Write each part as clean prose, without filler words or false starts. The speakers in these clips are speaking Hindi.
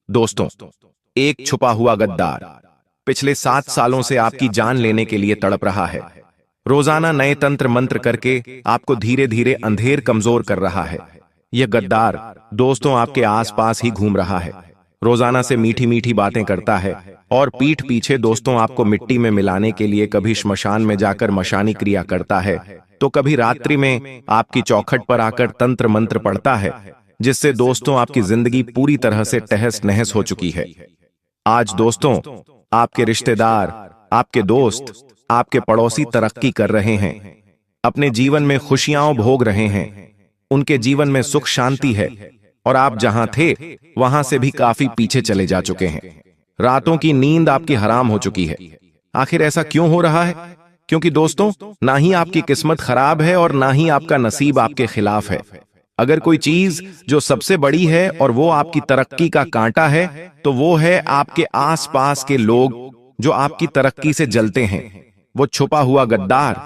दोस्तों, एक छुपा हुआ गद्दार पिछले 7 सालों से आपकी जान लेने के लिए तड़प रहा है। रोजाना नए तंत्र मंत्र करके आपको धीरे धीरे अंधेर कमजोर कर रहा है। यह गद्दार दोस्तों आपके आसपास ही घूम रहा है। रोजाना से मीठी मीठी बातें करता है और पीठ पीछे दोस्तों आपको मिट्टी में मिलाने के लिए कभी श्मशान में जाकर मशानी क्रिया करता है, तो कभी रात्रि में आपकी चौखट पर आकर तंत्र मंत्र पढ़ता है, जिससे दोस्तों आपकी जिंदगी पूरी तरह से तहस नहस हो चुकी है। आज दोस्तों, आपके रिश्तेदार, आपके दोस्त, आपके पड़ोसी तरक्की कर रहे हैं, अपने जीवन में खुशियां भोग रहे हैं, उनके जीवन में सुख शांति है, और आप जहां थे वहां से भी काफी पीछे चले जा चुके हैं। रातों की नींद आपकी हराम हो चुकी है। आखिर ऐसा क्यों हो रहा है? क्योंकि दोस्तों, ना ही आपकी किस्मत खराब है और ना ही आपका नसीब आपके खिलाफ है। अगर कोई चीज जो सबसे बड़ी है और वो आपकी तरक्की का कांटा है, तो वो है आपके आसपास के लोग जो आपकी तरक्की से जलते हैं। वो छुपा हुआ गद्दार,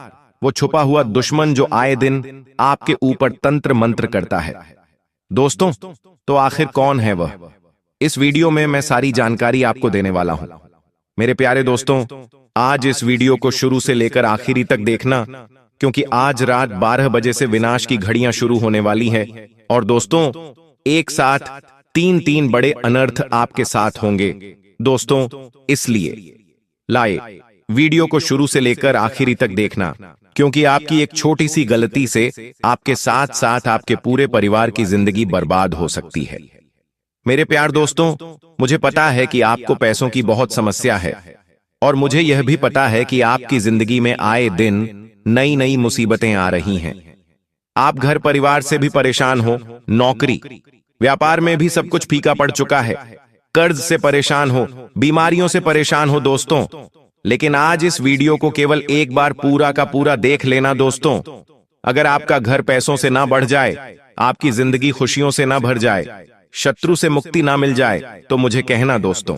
वो छुपा हुआ दुश्मन जो आए दिन आपके ऊपर तंत्र मंत्र करता है। दोस्तों, तो आखिर कौन है वह? इस वीडियो में मैं सारी जानकारी आपको देने वाला हूं। मेरे प्यारे दोस्तों, आज इस वीडियो को शुरू से लेकर आखिरी तक देखना, क्योंकि आज रात 12 बजे से विनाश की घड़ियां शुरू होने वाली हैं। और दोस्तों, एक साथ तीन बड़े अनर्थ आपके साथ होंगे। दोस्तों, इसलिए लाए वीडियो को शुरू से लेकर आखिरी तक देखना, क्योंकि आपकी एक छोटी सी गलती से आपके साथ साथ आपके पूरे परिवार की जिंदगी बर्बाद हो सकती है। मेरे प्यार दोस्तों, मुझे पता है कि आपको पैसों की बहुत समस्या है, और मुझे यह भी पता है कि आपकी जिंदगी में आए दिन नई नई मुसीबतें आ रही हैं। आप घर परिवार से भी परेशान हो, नौकरी व्यापार में भी सब कुछ फीका पड़ चुका है, कर्ज से परेशान हो, बीमारियों से परेशान हो दोस्तों। लेकिन आज इस वीडियो को केवल एक बार पूरा का पूरा देख लेना दोस्तों। अगर आपका घर पैसों से ना बढ़ जाए, आपकी जिंदगी खुशियों से ना भर जाए, शत्रु से मुक्ति ना मिल जाए, तो मुझे कहना दोस्तों।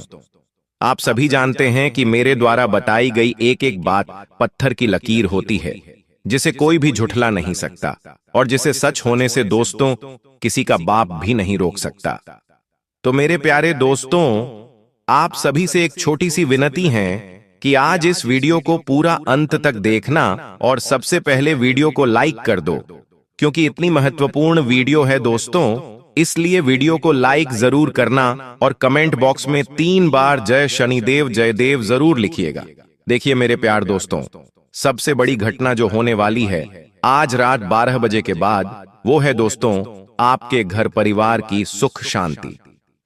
आप सभी जानते हैं कि मेरे द्वारा बताई गई एक एक बात पत्थर की लकीर होती है, जिसे कोई भी झुठला नहीं सकता, और जिसे सच होने से दोस्तों किसी का बाप भी नहीं रोक सकता। तो मेरे प्यारे दोस्तों, आप सभी से एक छोटी सी विनती है कि आज इस वीडियो को पूरा अंत तक देखना, और सबसे पहले वीडियो को लाइक कर दो, क्योंकि इतनी महत्वपूर्ण वीडियो है दोस्तों। इसलिए वीडियो को लाइक जरूर करना, और कमेंट बॉक्स में 3 बार जय शनिदेव जय देव जरूर लिखिएगा। देखिए मेरे प्यार दोस्तों, सबसे बड़ी घटना जो होने वाली है आज रात 12 बजे के बाद, वो है दोस्तों आपके घर परिवार की सुख शांति।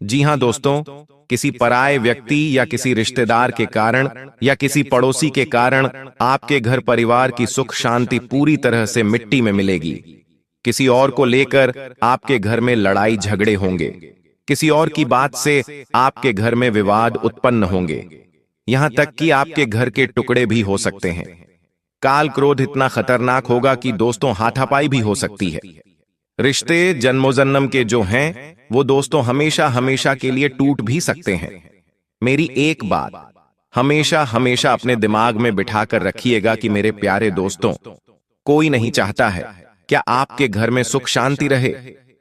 जी हां दोस्तों, किसी पराये व्यक्ति या किसी रिश्तेदार के कारण या किसी पड़ोसी के कारण आपके घर परिवार की सुख शांति पूरी तरह से मिट्टी में मिलेगी। किसी और को लेकर आपके घर में लड़ाई झगड़े होंगे, किसी और की बात से आपके घर में विवाद उत्पन्न होंगे, यहां तक कि आपके घर के टुकड़े भी हो सकते हैं। काल क्रोध इतना खतरनाक होगा कि दोस्तों हाथापाई भी हो सकती है। रिश्ते जन्मोजन्म के जो हैं, वो दोस्तों हमेशा हमेशा के लिए टूट भी सकते हैं। मेरी एक बात हमेशा हमेशा अपने दिमाग में बिठाकर रखिएगा कि मेरे प्यारे दोस्तों, कोई नहीं चाहता है क्या आपके घर में सुख शांति रहे,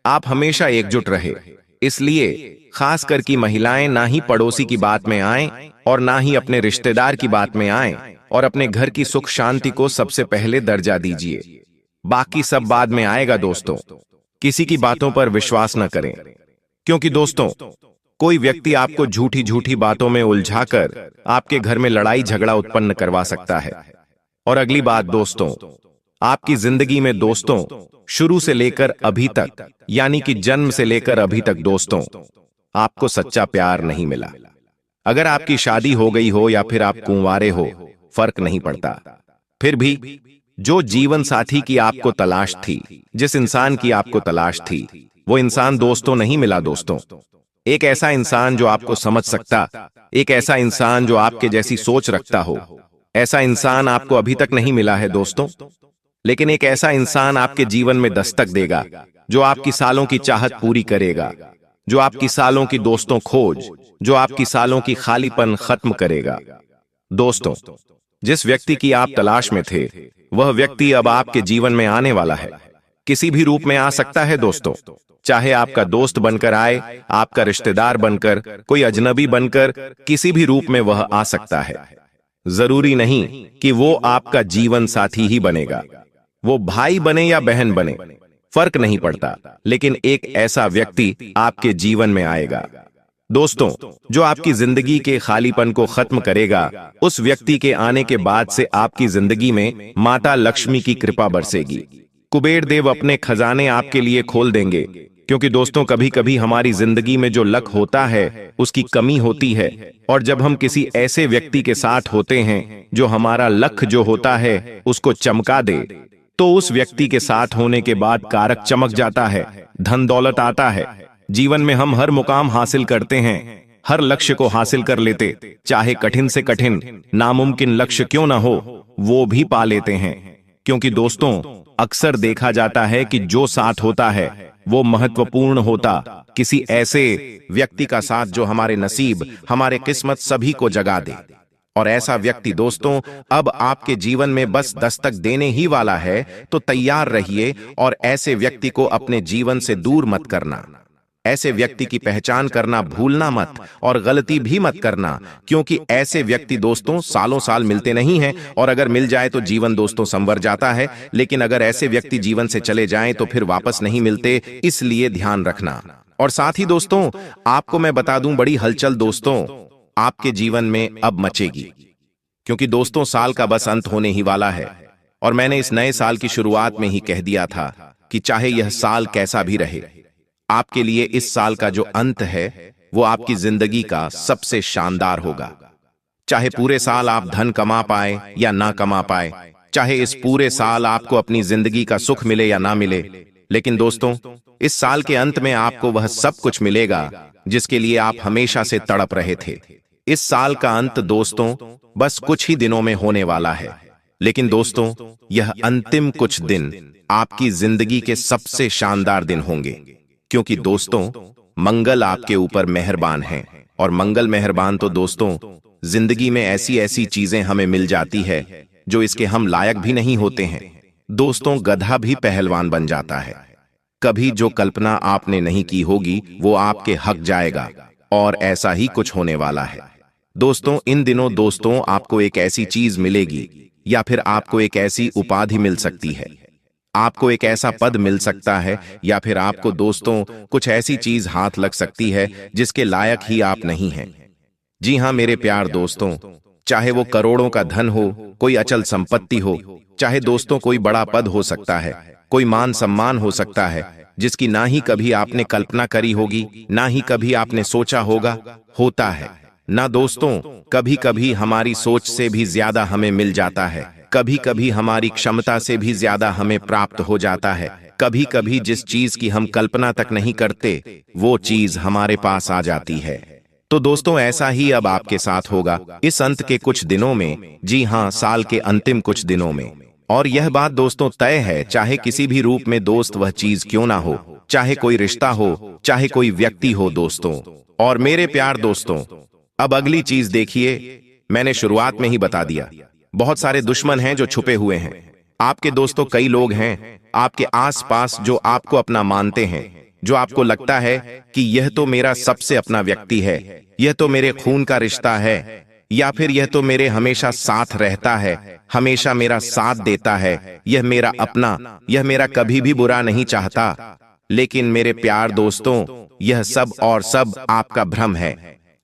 आप हमेशा एकजुट रहे। इसलिए खासकर की महिलाएं ना ही पड़ोसी की बात में आएं और ना ही अपने रिश्तेदार की बात में आएं, और अपने घर की सुख शांति को सबसे पहले दर्जा दीजिए। बाकी सब बाद में आएगा दोस्तों। किसी की बातों पर विश्वास न करें, क्योंकि दोस्तों कोई व्यक्ति आपको झूठी झूठी बातों में उलझाकर आपके घर में लड़ाई झगड़ा उत्पन्न करवा सकता है। और अगली बात दोस्तों, आपकी जिंदगी में दोस्तों शुरू से लेकर अभी तक, यानी कि जन्म से लेकर अभी तक दोस्तों, आपको सच्चा प्यार नहीं मिला। अगर आपकी शादी हो गई हो या फिर आप कुंवारे हो, फर्क नहीं पड़ता। फिर भी जो जीवन साथी की आपको तलाश थी, जिस इंसान की आपको तलाश थी, वो इंसान दोस्तों नहीं मिला दोस्तों। एक ऐसा इंसान जो आपको समझ सकता, एक ऐसा इंसान जो आपके जैसी सोच रखता हो, ऐसा इंसान आपको अभी तक नहीं मिला है दोस्तों। लेकिन एक ऐसा इंसान आपके जीवन में दस्तक देगा, जो आपकी सालों की चाहत पूरी करेगा, जो आपकी सालों की दोस्तों खोज, जो आपकी सालों की खालीपन खत्म करेगा। दोस्तों, जिस व्यक्ति की आप तलाश में थे, वह व्यक्ति अब आपके जीवन में आने वाला है। किसी भी रूप में आ सकता है दोस्तों। चाहे आपका दोस्त बनकर आए, आपका रिश्तेदार बनकर, कोई अजनबी बनकर, किसी भी रूप में वह आ सकता है। जरूरी नहीं कि वो आपका जीवन साथी ही बनेगा, वो भाई बने या बहन बने, फर्क नहीं पड़ता, लेकिन एक ऐसा व्यक्ति आपके जीवन में आएगा दोस्तों, जो आपकी जिंदगी के खालीपन को खत्म करेगा। उस व्यक्ति के आने के बाद से आपकी जिंदगी में माता लक्ष्मी की कृपा बरसेगी। कुबेर देव अपने खजाने आपके लिए खोल देंगे, क्योंकि दोस्तों कभी कभी हमारी जिंदगी में जो लक होता है उसकी कमी होती है, और जब हम किसी ऐसे व्यक्ति के साथ होते हैं जो हमारा लक जो होता है उसको चमका दे, तो उस व्यक्ति के साथ होने के बाद कारक चमक जाता है, धन दौलत आता है, जीवन में हम हर मुकाम हासिल करते हैं, हर लक्ष्य को हासिल कर लेते, चाहे कठिन से कठिन नामुमकिन लक्ष्य क्यों ना हो, वो भी पा लेते हैं। क्योंकि दोस्तों अक्सर देखा जाता है कि जो साथ होता है वो महत्वपूर्ण होता किसी ऐसे व्यक्ति का साथ जो हमारे नसीब, हमारे किस्मत सभी को जगा दे। और ऐसा व्यक्ति दोस्तों अब आपके जीवन में बस दस्तक देने ही वाला है, तो तैयार रहिए और ऐसे व्यक्ति को अपने जीवन से दूर मत करना। ऐसे व्यक्ति की पहचान करना भूलना मत, और गलती भी मत करना, क्योंकि ऐसे व्यक्ति दोस्तों सालों साल मिलते नहीं हैं, और अगर मिल जाए तो जीवन दोस्तों संवर जाता है, लेकिन अगर ऐसे व्यक्ति जीवन से चले जाएं तो फिर वापस नहीं मिलते, इसलिए ध्यान रखना। और साथ ही दोस्तों आपको मैं बता दूं, बड़ी हलचल दोस्तों आपके जीवन में अब मचेगी, क्योंकि दोस्तों साल का बस अंत होने ही वाला है, और मैंने इस नए साल की शुरुआत में ही कह दिया था कि चाहे यह साल कैसा भी रहे, आपके लिए इस साल का जो अंत है वो आपकी जिंदगी का सबसे शानदार होगा। चाहे पूरे साल आप धन कमा पाए या ना कमा पाए, चाहे इस पूरे साल आपको अपनी जिंदगी का सुख मिले या ना मिले, लेकिन दोस्तों इस साल के अंत में आपको वह सब कुछ मिलेगा जिसके लिए आप हमेशा से तड़प रहे थे। इस साल का अंत दोस्तों बस कुछ ही दिनों में होने वाला है, लेकिन दोस्तों यह अंतिम कुछ दिन आपकी जिंदगी के सबसे शानदार दिन होंगे, क्योंकि दोस्तों मंगल आपके ऊपर मेहरबान है, और मंगल मेहरबान तो दोस्तों जिंदगी में ऐसी ऐसी चीजें हमें मिल जाती है जो इसके हम लायक भी नहीं होते हैं। दोस्तों गधा भी पहलवान बन जाता है। कभी जो कल्पना आपने नहीं की होगी वो आपके हक जाएगा, और ऐसा ही कुछ होने वाला है। दोस्तों इन दिनों दोस्तों आपको एक ऐसी चीज मिलेगी, या फिर आपको एक ऐसी उपाधि मिल सकती है, आपको एक ऐसा पद मिल सकता है, या फिर आपको दोस्तों कुछ ऐसी चीज हाथ लग सकती है जिसके लायक ही आप नहीं हैं। जी हां मेरे प्यार दोस्तों, चाहे वो करोड़ों का धन हो, कोई अचल संपत्ति हो, चाहे दोस्तों कोई बड़ा पद हो सकता है, कोई मान सम्मान हो सकता है जिसकी ना ही कभी आपने कल्पना करी होगी, ना ही कभी आपने सोचा होगा, होता है ना दोस्तों। कभी कभी हमारी सोच से भी ज्यादा हमें मिल जाता है, कभी कभी हमारी क्षमता से भी ज्यादा हमें प्राप्त हो जाता है, कभी कभी जिस चीज की हम कल्पना तक नहीं करते वो चीज हमारे पास आ जाती है। तो दोस्तों ऐसा ही अब आपके साथ होगा इस अंत के कुछ दिनों में, जी हां साल के अंतिम कुछ दिनों में। और यह बात दोस्तों तय है, चाहे किसी भी रूप में दोस्त वह चीज क्यों ना हो, चाहे कोई रिश्ता हो, चाहे कोई व्यक्ति हो दोस्तों। और मेरे प्यार दोस्तों अब अगली चीज देखिए, मैंने शुरुआत में ही बता दिया, बहुत सारे दुश्मन हैं जो छुपे हुए हैं। आपके दोस्तों कई लोग हैं आपके आसपास जो आपको अपना मानते हैं, जो आपको लगता है कि यह तो मेरा सबसे अपना व्यक्ति है, यह तो मेरे खून का रिश्ता है, या फिर यह तो मेरे हमेशा साथ रहता है, हमेशा मेरा साथ देता है, यह मेरा अपना, यह मेरा कभी भी बुरा नहीं चाहता। लेकिन मेरे प्यार दोस्तों यह सब और सब आपका भ्रम है।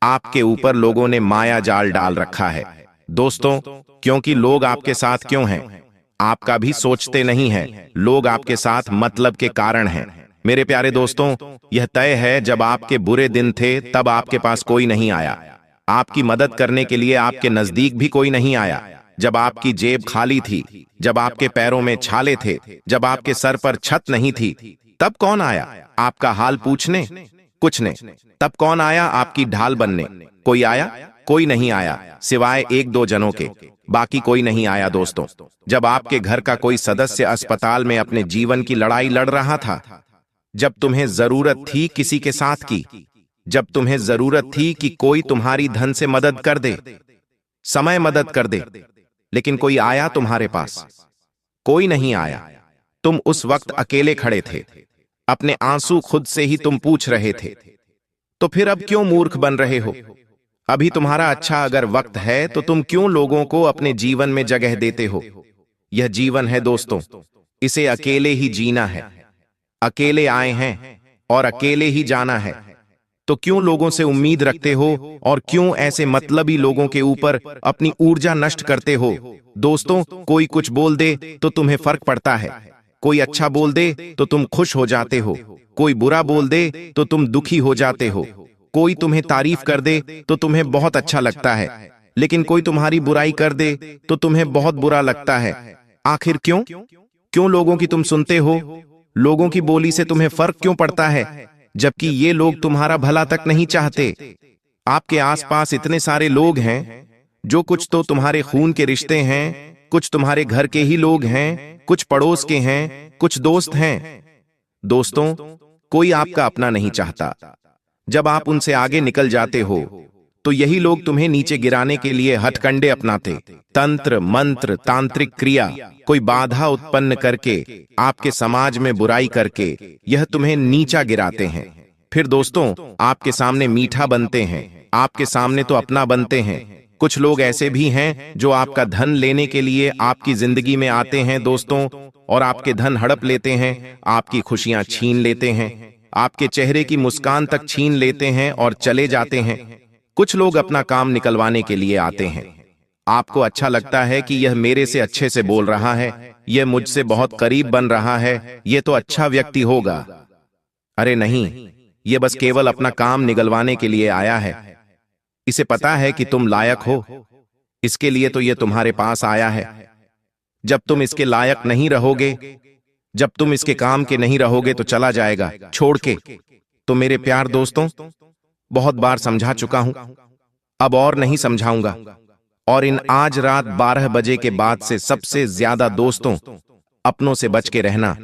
आपके ऊपर लोगों ने माया जाल डाल रखा है दोस्तों, क्योंकि लोग आपके साथ क्यों हैं आपका भी सोचते नहीं हैं, लोग आपके साथ मतलब के कारण हैं। मेरे प्यारे दोस्तों यह तय है, जब आपके बुरे दिन थे तब आपके पास कोई नहीं आया, आपकी मदद करने के लिए आपके नजदीक भी कोई नहीं आया। जब आपकी जेब खाली थी, जब आपके पैरों में छाले थे, जब आपके सर पर छत नहीं थी, तब कौन आया आपका हाल पूछने? कुछ ने। तब कौन आया आपकी ढाल बनने? कोई आया? कोई नहीं आया, सिवाय एक दो जनों के, बाकी कोई नहीं आया दोस्तों। जब आपके घर का कोई सदस्य अस्पताल में अपने जीवन की लड़ाई लड़ रहा था, जब तुम्हें जरूरत थी किसी के साथ की, जब तुम्हें जरूरत थी कि कोई तुम्हारी धन से मदद कर दे, समय मदद कर दे, लेकिन कोई आया तुम्हारे पास? कोई नहीं आया। तुम उस वक्त अकेले खड़े थे, अपने आंसू खुद से ही तुम पूछ रहे थे। तो फिर अब क्यों मूर्ख बन रहे हो? अभी तुम्हारा अच्छा अगर वक्त है तो तुम क्यों लोगों को अपने जीवन में जगह देते हो? यह जीवन है दोस्तों, इसे अकेले ही जीना है। अकेले आए हैं और अकेले ही जाना है। तो क्यों लोगों से उम्मीद रखते हो और क्यों ऐसे मतलबी लोगों के ऊपर अपनी ऊर्जा नष्ट करते हो? दोस्तों, कोई कुछ बोल दे तो तुम्हें फर्क पड़ता है, कोई अच्छा बोल दे तो तुम खुश हो जाते हो, कोई बुरा बोल दे तो तुम दुखी हो जाते हो, कोई तुम्हें तारीफ कर दे तो तुम्हें बहुत अच्छा लगता है, लेकिन कोई तुम्हारी बुराई कर दे तो तुम्हें बहुत बुरा लगता है। आखिर क्यों? क्यों लोगों की तुम सुनते हो? लोगों की बोली से तुम्हें फर्क क्यों पड़ता है, जबकि ये लोग तुम्हारा भला तक नहीं चाहते? आपके आसपास इतने सारे लोग हैं जो कुछ तो तुम्हारे खून के रिश्ते हैं, कुछ तुम्हारे घर के ही लोग हैं, कुछ पड़ोस के हैं, कुछ दोस्त हैं। दोस्तों, कोई आपका अपना नहीं चाहता। जब आप उनसे आगे निकल जाते हो तो यही लोग तुम्हें नीचे गिराने के लिए हथकंडे अपनाते, तंत्र मंत्र तांत्रिक क्रिया, कोई बाधा उत्पन्न करके, आपके समाज में बुराई करके यह तुम्हें नीचा गिराते हैं। फिर दोस्तों, आपके सामने मीठा बनते हैं, आपके सामने तो अपना बनते हैं। कुछ लोग ऐसे भी हैं जो आपका धन लेने के लिए आपकी जिंदगी में आते हैं दोस्तों, और आपके धन हड़प लेते हैं, आपकी खुशियां छीन लेते हैं, आपके चेहरे की मुस्कान तक छीन लेते हैं और चले जाते हैं। कुछ लोग अपना काम निकलवाने के लिए आते हैं। आपको अच्छा लगता है कि यह मेरे से अच्छे से बोल रहा है, यह मुझसे बहुत करीब बन रहा है, यह तो अच्छा व्यक्ति होगा। अरे नहीं, यह बस केवल अपना काम निकलवाने के लिए आया है। इसे पता है कि तुम लायक हो, इसके लिए तो यह तुम्हारे पास आया है। जब तुम इसके लायक नहीं रहोगे, जब तुम इसके काम के नहीं रहोगे तो चला जाएगा छोड़ के। तो मेरे प्यार दोस्तों, बहुत बार समझा चुका हूं, अब और नहीं समझाऊंगा। और इन आज रात 12 बजे के बाद से सबसे ज्यादा दोस्तों, अपनों से बच के रहना।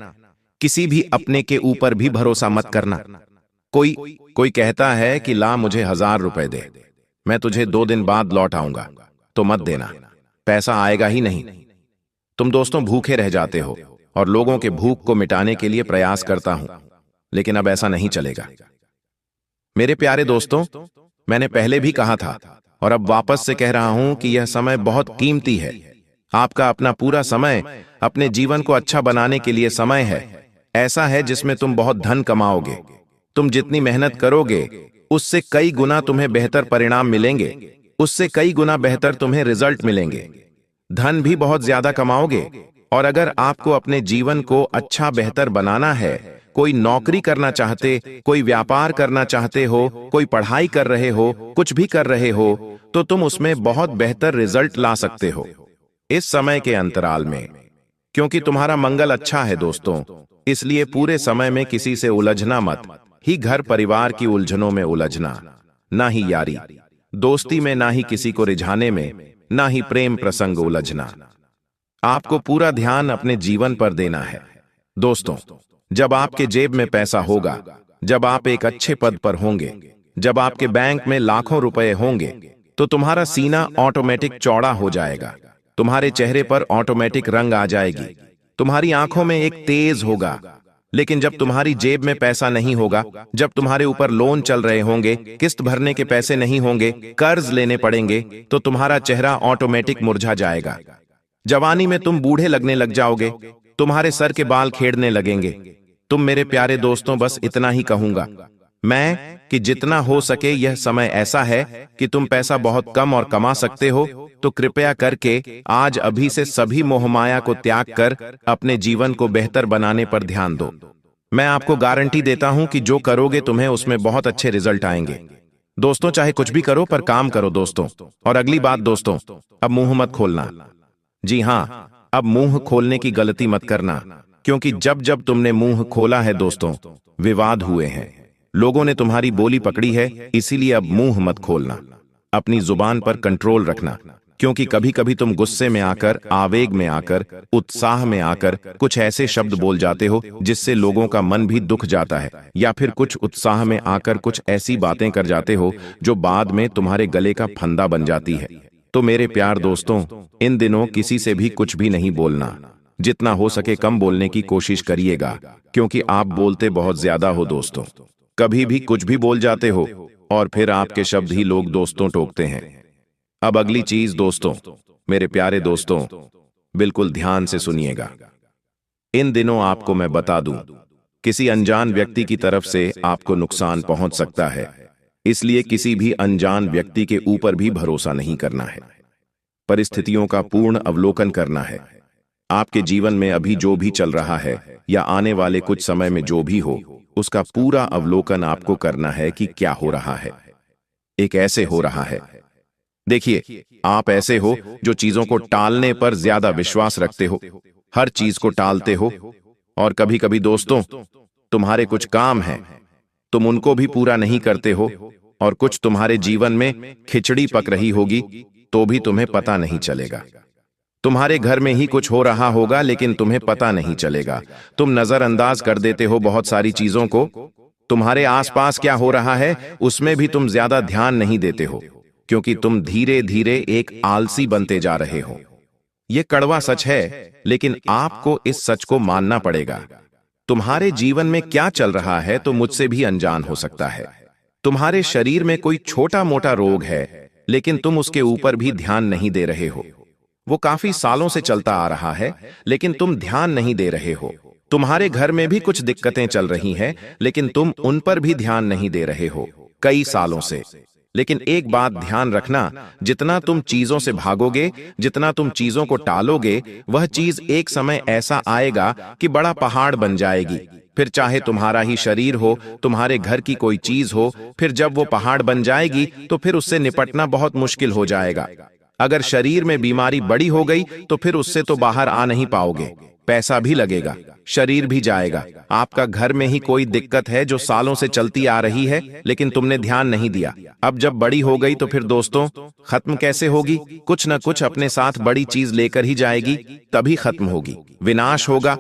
किसी भी अपने के ऊपर भी भरोसा मत करना। कोई कहता है कि ला मुझे 1000 रुपए दे, मैं तुझे 2 दिन बाद लौट आऊंगा, तो मत देना, पैसा आएगा ही नहीं। तुम दोस्तों भूखे रह जाते हो और लोगों के भूख को मिटाने के लिए प्रयास करता हूं, लेकिन अब ऐसा नहीं चलेगा। मेरे प्यारे दोस्तों, मैंने पहले भी कहा था और अब वापस से कह रहा हूं कि यह समय बहुत कीमती है। आपका अपना पूरा समय अपने जीवन को अच्छा बनाने के लिए समय है। ऐसा है जिसमें तुम बहुत धन कमाओगे। तुम जितनी मेहनत करोगे उससे कई गुना तुम्हें बेहतर परिणाम मिलेंगे, उससे कई गुना बेहतर तुम्हें रिजल्ट मिलेंगे। धन भी बहुत ज्यादा कमाओगे। और अगर आपको अपने जीवन को अच्छा बेहतर बनाना है, कोई नौकरी करना चाहते, कोई व्यापार करना चाहते हो, कोई पढ़ाई कर रहे हो, कुछ भी कर रहे हो, तो तुम उसमें बहुत बेहतर रिजल्ट ला सकते हो इस समय के अंतराल में, क्योंकि तुम्हारा मंगल अच्छा है दोस्तों। इसलिए पूरे समय में किसी से उलझना मत, ही घर परिवार की उलझनों में उलझना, ना ही यारी दोस्ती में, ना ही किसी को रिझाने में, ना ही प्रेम प्रसंग उलझना। आपको पूरा ध्यान अपने जीवन पर देना है दोस्तों। जब आपके जेब में पैसा होगा, जब आप एक अच्छे पद पर होंगे, जब आपके बैंक में लाखों रुपए होंगे, तो तुम्हारा सीना ऑटोमेटिक चौड़ा हो जाएगा, तुम्हारे चेहरे पर ऑटोमेटिक रंग आ जाएगी, तुम्हारी आंखों में एक तेज होगा। लेकिन जब तुम्हारी जेब में पैसा नहीं होगा, जब तुम्हारे ऊपर लोन चल रहे होंगे, किस्त भरने के पैसे नहीं होंगे, कर्ज लेने पड़ेंगे, तो तुम्हारा चेहरा ऑटोमेटिक मुरझा जाएगा। जवानी में तुम बूढ़े लगने लग जाओगे, तुम्हारे सर के बाल खेड़ने लगेंगे। तुम मेरे प्यारे दोस्तों, बस इतना ही कहूंगा मैं कि जितना हो सके यह समय ऐसा है कि तुम पैसा बहुत कम और कमा सकते हो, तो कृपया करके आज अभी से सभी मोहमाया को त्याग कर अपने जीवन को बेहतर बनाने पर ध्यान दो। मैं आपको गारंटी देता हूं कि जो करोगे तुम्हें उसमें बहुत अच्छे रिजल्ट आएंगे दोस्तों। चाहे कुछ भी करो पर काम करो दोस्तों। और अगली बात दोस्तों, अब मुंह मत खोलना। जी हां, अब मुंह खोलने की गलती मत करना, क्योंकि जब जब तुमने मुंह खोला है दोस्तों, विवाद हुए हैं, लोगों ने तुम्हारी बोली पकड़ी है। इसीलिए अब मुंह मत खोलना, अपनी जुबान पर कंट्रोल रखना, क्योंकि कभी कभी तुम गुस्से में आकर, आवेग में आकर, उत्साह में आकर कुछ ऐसे शब्द बोल जाते हो जिससे लोगों का मन भी दुख जाता है, या फिर कुछ उत्साह में आकर कुछ ऐसी बातें कर जाते हो जो बाद में तुम्हारे गले का फंदा बन जाती है। तो मेरे प्यार दोस्तों, इन दिनों किसी से भी कुछ भी नहीं बोलना। जितना हो सके कम बोलने की कोशिश करिएगा, क्योंकि आप बोलते बहुत ज्यादा हो दोस्तों। कभी भी कुछ भी बोल जाते हो और फिर आपके शब्द ही लोग दोस्तों टोकते हैं। अब अगली चीज दोस्तों, मेरे प्यारे दोस्तों, बिल्कुल ध्यान से सुनिएगा। इन दिनों आपको मैं बता दूं, किसी अनजान व्यक्ति की तरफ से आपको नुकसान पहुंच सकता है, इसलिए किसी भी अनजान व्यक्ति के ऊपर भी भरोसा नहीं करना है। परिस्थितियों का पूर्ण अवलोकन करना है। आपके जीवन में अभी जो भी चल रहा है या आने वाले कुछ समय में जो भी हो, उसका पूरा अवलोकन आपको करना है कि क्या हो रहा है। एक ऐसे हो रहा है, देखिए, आप ऐसे हो जो चीजों को टालने पर ज्यादा विश्वास रखते हो, हर चीज को टालते हो। और कभी कभी दोस्तों, तुम्हारे कुछ काम हैं, तुम उनको भी पूरा नहीं करते हो, और कुछ तुम्हारे जीवन में खिचड़ी पक रही होगी तो भी तुम्हें पता नहीं चलेगा। तुम्हारे घर में ही कुछ हो रहा होगा लेकिन तुम्हें पता नहीं चलेगा। तुम नजरअंदाज कर देते हो बहुत सारी चीजों को। तुम्हारे आसपास क्या हो रहा है उसमें भी तुम ज्यादा ध्यान नहीं देते हो, क्योंकि तुम धीरे धीरे एक आलसी बनते जा रहे हो। यह कड़वा सच है, लेकिन आपको इस सच को मानना पड़ेगा। तुम्हारे जीवन में क्या चल रहा है तो मुझसे भी अनजान हो सकता है। तुम्हारे शरीर में कोई छोटा मोटा रोग है, लेकिन तुम उसके ऊपर भी ध्यान नहीं दे रहे हो। वो काफी सालों से चलता आ रहा है, लेकिन तुम ध्यान नहीं दे रहे हो। तुम्हारे घर में भी कुछ दिक्कतें चल रही हैं, लेकिन तुम उन पर भी ध्यान नहीं दे रहे हो कई सालों से। लेकिन एक बात ध्यान रखना, जितना तुम चीजों से भागोगे, जितना तुम चीजों को टालोगे, वह चीज एक समय ऐसा आएगा कि बड़ा पहाड़ बन जाएगी। फिर चाहे तुम्हारा ही शरीर हो, तुम्हारे घर की कोई चीज हो, फिर जब वो पहाड़ बन जाएगी तो फिर उससे निपटना बहुत मुश्किल हो जाएगा। अगर शरीर में बीमारी बड़ी हो गई तो फिर उससे तो बाहर आ नहीं पाओगे। पैसा भी लगेगा, शरीर भी जाएगा। आपका घर में ही कोई दिक्कत है जो सालों से चलती आ रही है, लेकिन तुमने ध्यान नहीं दिया। अब जब बड़ी हो गई तो फिर दोस्तों खत्म कैसे होगी? कुछ न कुछ अपने साथ बड़ी चीज लेकर ही जाएगी, तभी खत्म होगी। विनाश होगा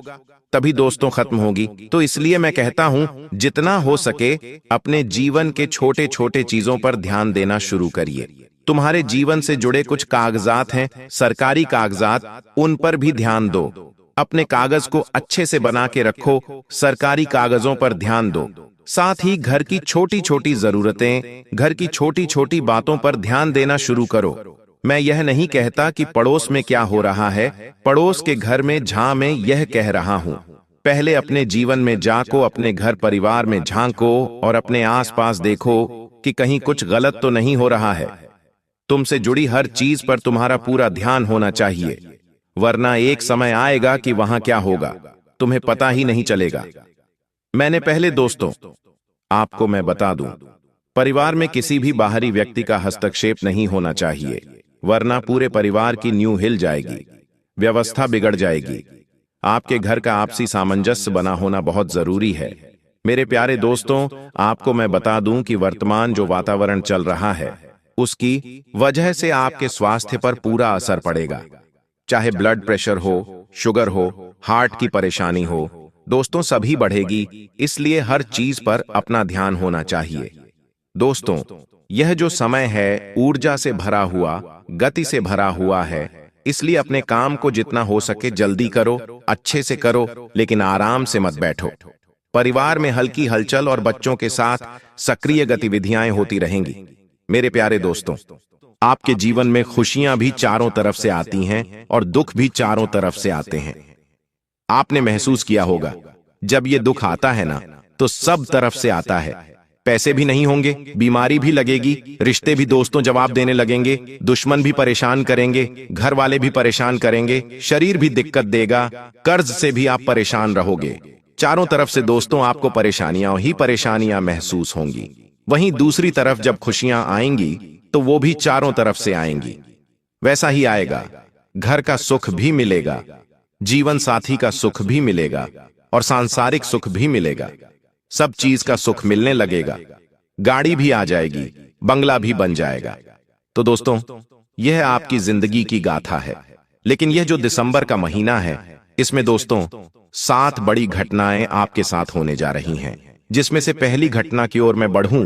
तभी दोस्तों खत्म होगी। तो इसलिए मैं कहता हूं, जितना हो सके अपने जीवन के छोटे छोटे चीजों पर ध्यान देना शुरू करिए। तुम्हारे जीवन से जुड़े कुछ कागजात हैं, सरकारी कागजात, उन पर भी ध्यान दो। अपने कागज को अच्छे से बना के रखो, सरकारी कागजों पर ध्यान दो। साथ ही घर की छोटी छोटी जरूरतें, घर की छोटी छोटी बातों पर ध्यान देना शुरू करो। मैं यह नहीं कहता कि पड़ोस में क्या हो रहा है, पड़ोस के घर में मैं यह कह रहा हूं, पहले अपने जीवन में जाको, अपने घर परिवार में झांको और अपने आसपास देखो कि कहीं कुछ गलत तो नहीं हो रहा है। तुमसे जुड़ी हर चीज पर तुम्हारा पूरा ध्यान होना चाहिए, वरना एक समय आएगा कि वहां क्या होगा तुम्हें पता ही नहीं चलेगा। मैंने पहले दोस्तों आपको मैं बता दूं, परिवार में किसी भी बाहरी व्यक्ति का हस्तक्षेप नहीं होना चाहिए, वरना पूरे परिवार की नींव हिल जाएगी, व्यवस्था बिगड़ जाएगी। आपके घर का आपसी सामंजस्य बना होना बहुत जरूरी है। मेरे प्यारे दोस्तों, आपको मैं बता दूं कि वर्तमान जो वातावरण चल रहा है उसकी वजह से आपके स्वास्थ्य पर पूरा असर पड़ेगा। चाहे ब्लड प्रेशर हो, शुगर हो, हार्ट की परेशानी हो, दोस्तों सभी बढ़ेगी। इसलिए हर चीज पर अपना ध्यान होना चाहिए। दोस्तों, यह जो समय है ऊर्जा से भरा हुआ, गति से भरा हुआ है, इसलिए अपने काम को जितना हो सके जल्दी करो, अच्छे से करो, लेकिन आराम से मत बैठो। परिवार में हल्की हलचल और बच्चों के साथ सक्रिय गतिविधियां होती रहेंगी। मेरे प्यारे दोस्तों, आपके जीवन में खुशियां भी चारों तरफ से आती हैं और दुख भी चारों तरफ से आते हैं। आपने महसूस किया होगा, जब ये दुख आता है ना, तो सब तरफ से आता है। पैसे भी नहीं होंगे, बीमारी भी लगेगी, रिश्ते भी दोस्तों जवाब देने लगेंगे, दुश्मन भी परेशान करेंगे, घर वाले भी परेशान करेंगे, शरीर भी दिक्कत देगा, कर्ज से भी आप परेशान रहोगे। चारों तरफ से दोस्तों आपको परेशानियां ही परेशानियां महसूस होंगी। वहीं दूसरी तरफ जब खुशियां आएंगी तो वो भी चारों तरफ से आएंगी। वैसा ही आएगा, घर का सुख भी मिलेगा, जीवन साथी का सुख भी मिलेगा और सांसारिक सुख भी मिलेगा। सब चीज का सुख मिलने लगेगा, गाड़ी भी आ जाएगी, बंगला भी बन जाएगा। तो दोस्तों, यह आपकी जिंदगी की गाथा है। लेकिन यह जो दिसंबर का महीना है, इसमें दोस्तों 7 बड़ी घटनाएं आपके साथ होने जा रही हैं, जिसमें से पहली घटना की ओर मैं बढ़ूं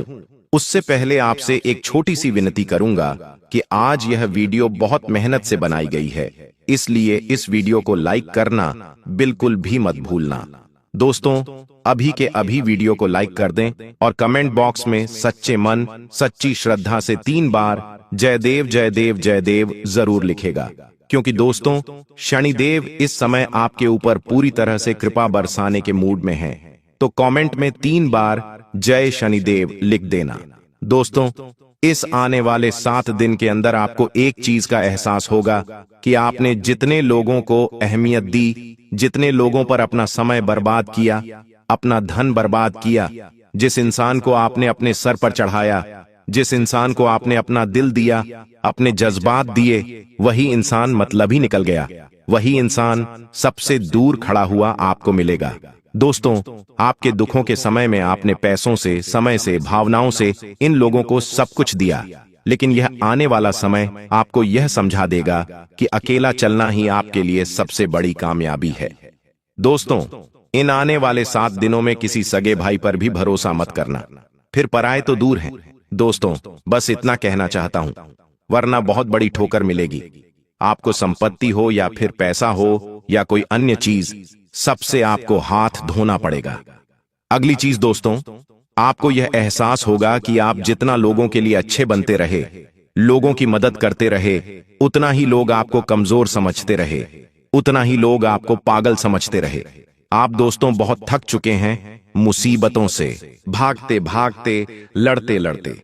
उससे पहले आपसे एक छोटी सी विनती करूंगा कि आज यह वीडियो बहुत मेहनत से बनाई गई है, इसलिए इस वीडियो को लाइक करना बिल्कुल भी मत भूलना। दोस्तों, अभी के अभी वीडियो को लाइक कर दें और कमेंट बॉक्स में सच्चे मन सच्ची श्रद्धा से 3 बार जयदेव जयदेव जयदेव जरूर लिखेगा, क्योंकि दोस्तों शनिदेव इस समय आपके ऊपर पूरी तरह से कृपा बरसाने के मूड में हैं। तो कमेंट में 3 बार जय शनिदेव लिख देना। दोस्तों, इस आने वाले 7 दिन के अंदर आपको एक चीज का एहसास होगा कि आपने जितने लोगों को अहमियत दी, जितने लोगों पर अपना समय बर्बाद किया, अपना धन बर्बाद किया, जिस इंसान को आपने अपने सर पर चढ़ाया, जिस इंसान को आपने अपना दिल दिया, अपने जज्बात दिए, वही इंसान मतलब ही निकल गया। वही इंसान सबसे दूर खड़ा हुआ आपको मिलेगा। दोस्तों, आपके दुखों के समय में आपने पैसों से, समय से, भावनाओं से इन लोगों को सब कुछ दिया, लेकिन यह आने वाला समय आपको यह समझा देगा कि अकेला चलना ही आपके लिए सबसे बड़ी कामयाबी है। दोस्तों, इन आने वाले 7 दिनों में किसी सगे भाई पर भी भरोसा मत करना, फिर पराए तो दूर हैं। दोस्तों, बस इतना कहना चाहता हूं, वरना बहुत बड़ी ठोकर मिलेगी। आपको संपत्ति हो या फिर पैसा हो या कोई अन्य चीज, सबसे आपको हाथ धोना पड़ेगा। अगली चीज दोस्तों, आपको यह एहसास होगा कि आप जितना लोगों के लिए अच्छे बनते रहे, लोगों की मदद करते रहे, उतना ही लोग आपको कमजोर समझते रहे, उतना ही लोग आपको पागल समझते रहे। आप दोस्तों बहुत थक चुके हैं मुसीबतों से, भागते भागते, लड़ते लड़ते।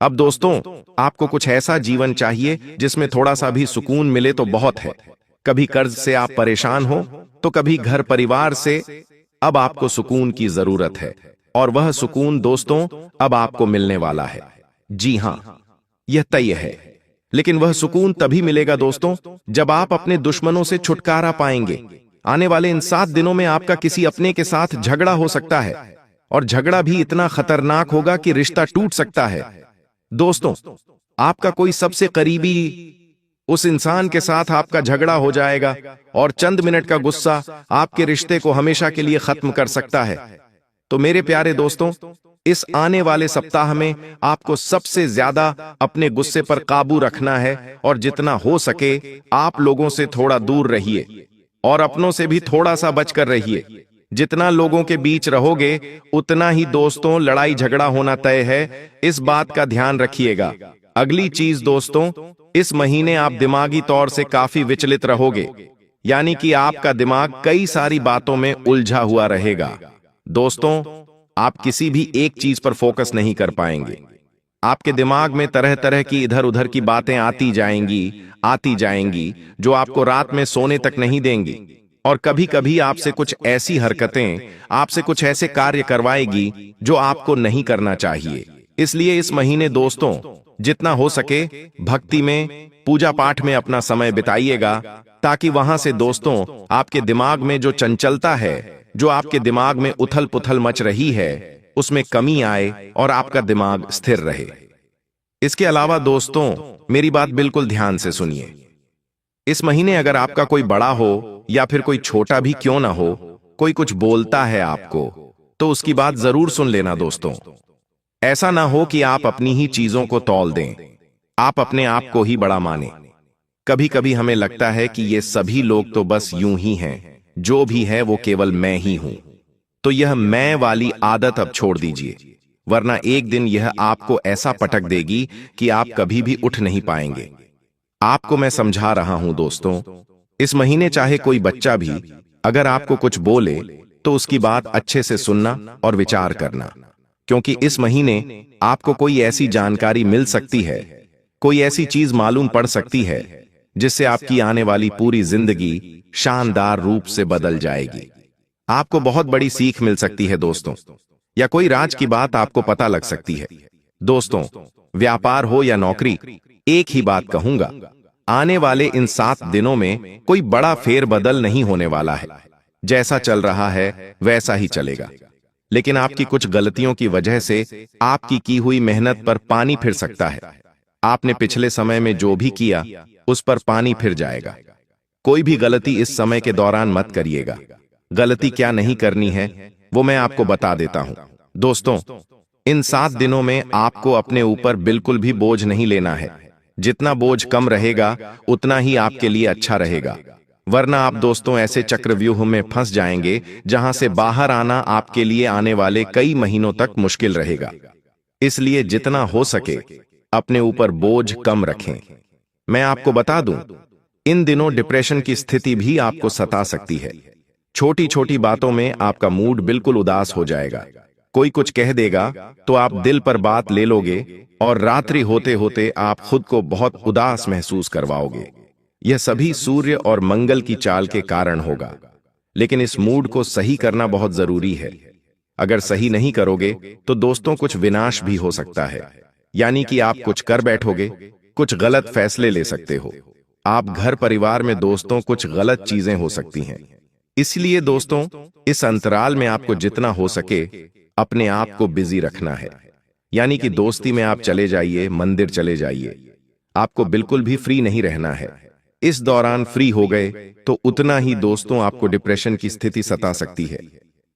अब दोस्तों, आपको कुछ ऐसा जीवन चाहिए जिसमें थोड़ा सा भी सुकून मिले तो बहुत है। कभी कर्ज से आप परेशान हो, तो कभी घर परिवार से। अब आपको सुकून की जरूरत है, और वह सुकून दोस्तों अब आपको मिलने वाला है। जी हां, यह तय है। लेकिन वह सुकून तभी मिलेगा दोस्तों जब आप अपने दुश्मनों से छुटकारा पाएंगे। आने वाले इन 7 दिनों में आपका किसी अपने के साथ झगड़ा हो सकता है, और झगड़ा भी इतना खतरनाक होगा कि रिश्ता टूट सकता है। दोस्तों, आपका कोई सबसे करीबी उस इंसान के साथ आपका झगड़ा हो जाएगा, और चंद मिनट का गुस्सा आपके रिश्ते को हमेशा के लिए खत्म कर सकता है। तो मेरे प्यारे दोस्तों, इस आने वाले सप्ताह में आपको सबसे ज्यादा अपने गुस्से पर काबू रखना है, और जितना हो सके आप लोगों से थोड़ा दूर रहिए, और अपनों से भी थोड़ा सा बचकर रहिए। जितना लोगों के बीच रहोगे, उतना ही दोस्तों लड़ाई झगड़ा होना तय है, इस बात का ध्यान रखिएगा। अगली चीज दोस्तों, इस महीने आप दिमागी तौर से काफी विचलित रहोगे, यानी कि आपका दिमाग कई सारी बातों में उलझा हुआ रहेगा। दोस्तों, आप किसी भी एक चीज पर फोकस नहीं कर पाएंगे। आपके दिमाग में तरह तरह की इधर उधर की बातें आती जाएंगी, जो आपको रात में सोने तक नहीं देंगी, और कभी कभी आपसे कुछ ऐसी हरकतें, आपसे कुछ ऐसे कार्य करवाएगी जो आपको नहीं करना चाहिए। इसलिए इस महीने दोस्तों जितना हो सके भक्ति में, पूजा पाठ में अपना समय बिताइएगा, ताकि वहां से दोस्तों आपके दिमाग में जो चंचलता है, जो आपके दिमाग में उथल पुथल मच रही है, उसमें कमी आए और आपका दिमाग स्थिर रहे। इसके अलावा दोस्तों मेरी बात बिल्कुल ध्यान से सुनिए। इस महीने अगर आपका कोई बड़ा हो या फिर कोई छोटा भी क्यों ना हो, कोई कुछ बोलता है आपको, तो उसकी बात जरूर सुन लेना दोस्तों। ऐसा ना हो कि आप अपनी ही चीजों को तौल दें, आप अपने आप को ही बड़ा माने। कभी कभी हमें लगता है कि ये सभी लोग तो बस यूं ही हैं, जो भी है वो केवल मैं ही हूं। तो यह मैं वाली आदत अब छोड़ दीजिए, वरना एक दिन यह आपको ऐसा पटक देगी कि आप कभी भी उठ नहीं पाएंगे। आपको मैं समझा रहा हूं दोस्तों, इस महीने चाहे कोई बच्चा भी अगर आपको कुछ बोले, तो उसकी बात अच्छे से सुनना और विचार करना, क्योंकि इस महीने आपको कोई ऐसी जानकारी मिल सकती है, कोई ऐसी चीज मालूम पड़ सकती है, जिससे आपकी आने वाली पूरी जिंदगी शानदार रूप से बदल जाएगी। आपको बहुत बड़ी सीख मिल सकती है दोस्तों, या कोई राज की बात आपको पता लग सकती है। दोस्तों, व्यापार हो या नौकरी, एक ही बात कहूंगा, आने वाले इन 7 दिनों में कोई बड़ा फेरबदल नहीं होने वाला है। जैसा चल रहा है वैसा ही चलेगा, लेकिन आपकी कुछ गलतियों की वजह से आपकी की हुई मेहनत पर पानी फिर सकता है। आपने पिछले समय में जो भी किया उस पर पानी फिर जाएगा। कोई भी गलती इस समय के दौरान मत करिएगा। गलती क्या नहीं करनी है वो मैं आपको बता देता हूं। दोस्तों, इन 7 दिनों में आपको अपने ऊपर बिल्कुल भी बोझ नहीं लेना है। जितना बोझ कम रहेगा उतना ही आपके लिए अच्छा रहेगा, वरना आप दोस्तों ऐसे चक्रव्यूह में फंस जाएंगे जहां से बाहर आना आपके लिए आने वाले कई महीनों तक मुश्किल रहेगा। इसलिए जितना हो सके अपने ऊपर बोझ कम रखें। मैं आपको बता दूं, इन दिनों डिप्रेशन की स्थिति भी आपको सता सकती है। छोटी छोटी बातों में आपका मूड बिल्कुल उदास हो जाएगा। कोई कुछ कह देगा तो आप दिल पर बात ले लोगे और रात्रि होते होते आप खुद को बहुत उदास महसूस करवाओगे। यह सभी सूर्य और मंगल की चाल के कारण होगा। लेकिन इस मूड को सही करना बहुत जरूरी है। अगर सही नहीं करोगे तो दोस्तों कुछ विनाश भी हो सकता है। यानी कि आप कुछ कर बैठोगे, कुछ गलत फैसले ले सकते हो। आप घर परिवार में दोस्तों कुछ गलत चीजें हो सकती हैं। इसलिए दोस्तों, इस अंतराल में आपको जितना हो सके अपने आप को बिजी रखना है। यानी कि दोस्ती में आप चले जाइए, मंदिर चले जाइए। आपको बिल्कुल भी फ्री नहीं रहना है। इस दौरान फ्री हो गए तो उतना ही दोस्तों आपको डिप्रेशन की स्थिति सता सकती है।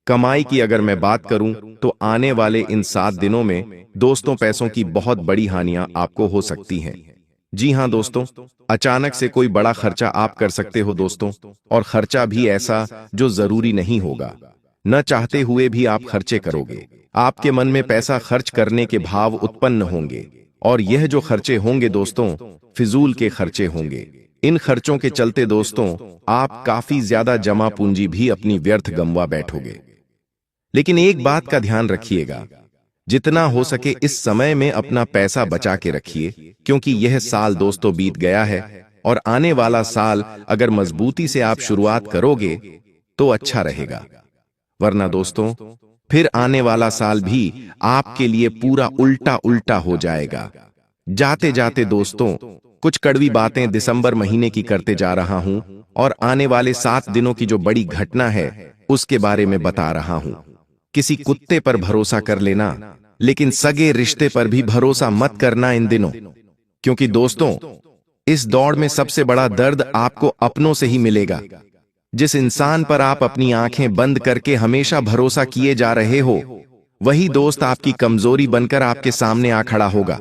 कमाई की अगर मैं बात करूं तो आने वाले इन 7 दिनों में दोस्तों पैसों की बहुत बड़ी हानियां आपको हो सकती हैं। जी हां दोस्तों, अचानक से कोई बड़ा खर्चा आप कर सकते हो दोस्तों, और खर्चा भी ऐसा जो जरूरी नहीं होगा। न चाहते हुए भी आप खर्चे करोगे। आपके मन में पैसा खर्च करने के भाव उत्पन्न होंगे, और यह जो खर्चे होंगे दोस्तों फिजूल के खर्चे होंगे। इन खर्चों के चलते दोस्तों आप काफी ज्यादा जमा पूंजी भी अपनी व्यर्थ गंवा बैठोगे। लेकिन एक बात का ध्यान रखिएगा, जितना हो सके इस समय में अपना पैसा बचा के रखिए, क्योंकि यह साल दोस्तों बीत गया है और आने वाला साल अगर मजबूती से आप शुरुआत करोगे तो अच्छा रहेगा। वरना दोस्तों फिर आने वाला साल भी आपके लिए पूरा उल्टा उल्टा हो जाएगा। जाते जाते दोस्तों कुछ कड़वी बातें दिसंबर महीने की करते जा रहा हूं, और आने वाले 7 दिनों की जो बड़ी घटना है उसके बारे में बता रहा हूं। किसी कुत्ते पर भरोसा कर लेना, लेकिन सगे रिश्ते पर भी भरोसा मत करना इन दिनों, क्योंकि दोस्तों इस दौड़ में सबसे बड़ा दर्द आपको अपनों से ही मिलेगा। जिस इंसान पर आप अपनी आंखें बंद करके हमेशा भरोसा किए जा रहे हो, वही दोस्त आपकी कमजोरी बनकर आपके सामने आ खड़ा होगा।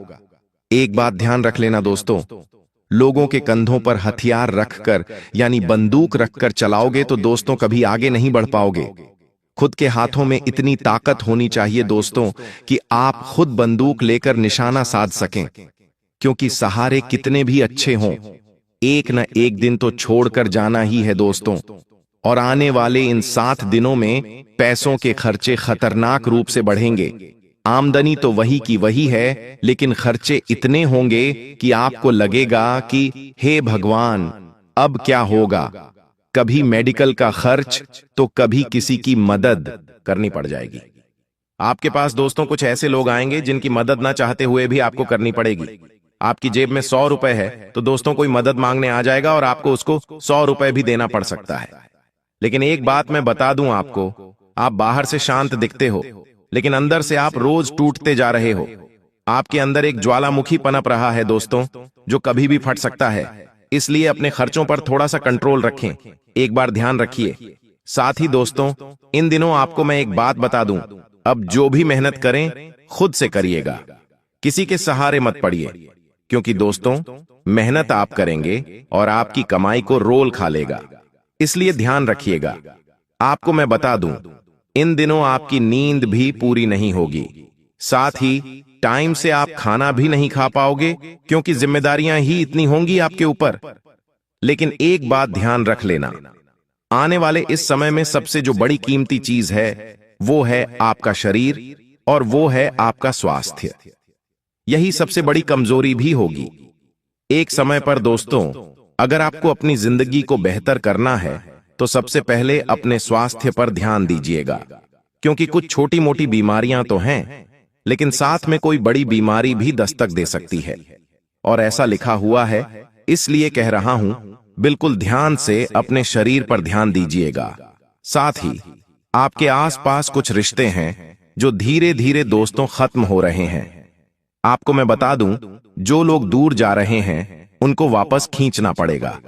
एक बात ध्यान रख लेना दोस्तों, लोगों के कंधों पर हथियार रखकर यानी बंदूक रखकर चलाओगे तो दोस्तों कभी आगे नहीं बढ़ पाओगे। खुद के हाथों में इतनी ताकत होनी चाहिए दोस्तों कि आप खुद बंदूक लेकर निशाना साध सकें, क्योंकि सहारे कितने भी अच्छे हों, एक न एक दिन तो छोड़कर जाना ही है दोस्तों। और आने वाले इन 7 दिनों में पैसों के खर्चे खतरनाक रूप से बढ़ेंगे। आमदनी तो वही की वही है, लेकिन खर्चे इतने होंगे कि आपको लगेगा कि हे भगवान अब क्या होगा। कभी मेडिकल का खर्च तो कभी किसी की मदद करनी पड़ जाएगी। आपके पास दोस्तों कुछ ऐसे लोग आएंगे जिनकी मदद ना चाहते हुए भी आपको करनी पड़ेगी। आपकी जेब में 100 रुपए है तो दोस्तों कोई मदद मांगने आ जाएगा और आपको उसको 100 रुपए भी देना पड़ सकता है। लेकिन एक बात मैं बता दूं आपको, आप बाहर से शांत दिखते हो, लेकिन अंदर से आप रोज टूटते जा रहे हो। आपके अंदर एक ज्वालामुखी पनप रहा है दोस्तों, जो कभी भी फट सकता है। इसलिए अपने खर्चों पर थोड़ा सा कंट्रोल रखें, एक बार ध्यान रखिए। साथ ही दोस्तों इन दिनों आपको मैं एक बात बता दूं, अब जो भी मेहनत करें खुद से करिएगा, किसी के सहारे मत पड़िए, क्योंकि दोस्तों मेहनत आप करेंगे और आपकी कमाई को रोल खा लेगा। इसलिए ध्यान रखिएगा। आपको मैं बता दूं, इन दिनों आपकी नींद भी पूरी नहीं होगी, साथ ही टाइम से आप खाना भी नहीं खा पाओगे, क्योंकि जिम्मेदारियां ही इतनी होंगी आपके ऊपर। लेकिन एक बात ध्यान रख लेना, आने वाले इस समय में सबसे जो बड़ी कीमती चीज है वो है आपका शरीर और वो है आपका स्वास्थ्य। यही सबसे बड़ी कमजोरी भी होगी। एक समय पर दोस्तों अगर आपको अपनी जिंदगी को बेहतर करना है तो सबसे पहले अपने स्वास्थ्य पर ध्यान दीजिएगा, क्योंकि कुछ छोटी मोटी बीमारियां तो हैं, लेकिन साथ में कोई बड़ी बीमारी भी दस्तक दे सकती है। और ऐसा लिखा हुआ है, इसलिए कह रहा हूं, बिल्कुल ध्यान से अपने शरीर पर ध्यान दीजिएगा। साथ ही आपके आसपास कुछ रिश्ते हैं जो धीरे धीरे दोस्तों खत्म हो रहे हैं। आपको मैं बता दूं, जो लोग दूर जा रहे हैं उनको वापस खींचना पड़ेगा,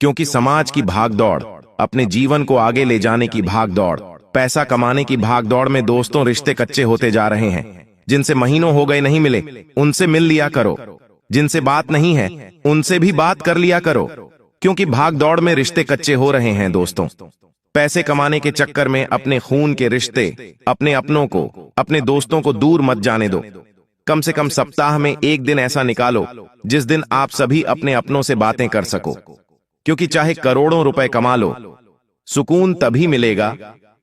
क्योंकि समाज की भागदौड़, अपने जीवन को आगे ले जाने की भागदौड़, पैसा कमाने की भागदौड़ में दोस्तों रिश्ते कच्चे होते जा रहे हैं। जिनसे महीनों हो गए नहीं मिले, उनसे मिल लिया करो। जिनसे बात नहीं है, उनसे भी बात कर लिया करो, क्योंकि भाग दौड़ में रिश्ते कच्चे हो रहे हैं दोस्तों। पैसे कमाने के चक्कर में अपने खून के रिश्ते, अपने अपनों को, अपने दोस्तों को दूर मत जाने दो। कम से कम सप्ताह में एक दिन ऐसा निकालो जिस दिन आप सभी अपने अपनों से बातें कर सको, क्योंकि चाहे करोड़ों रुपए कमा लो, सुकून तभी मिलेगा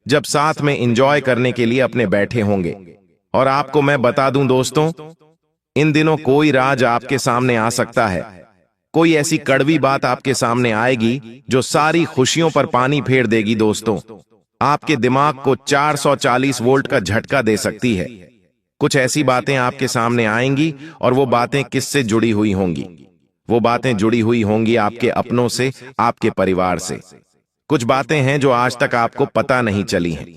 जब साथ में एंजॉय करने के लिए अपने बैठे होंगे। और आपको मैं बता दूं दोस्तों, इन दिनों कोई राज आपके सामने आ सकता है, कोई ऐसी कड़वी बात आपके सामने आएगी जो सारी खुशियों पर पानी फेर देगी दोस्तों। आपके दिमाग को 440 वोल्ट का झटका दे सकती है। कुछ ऐसी बातें आपके सामने आएंगी और वो बातें किससे जुड़ी हुई होंगी? वो बातें जुड़ी हुई होंगी आपके अपनों से, आपके परिवार से। कुछ बातें हैं जो आज तक आपको पता नहीं चली हैं,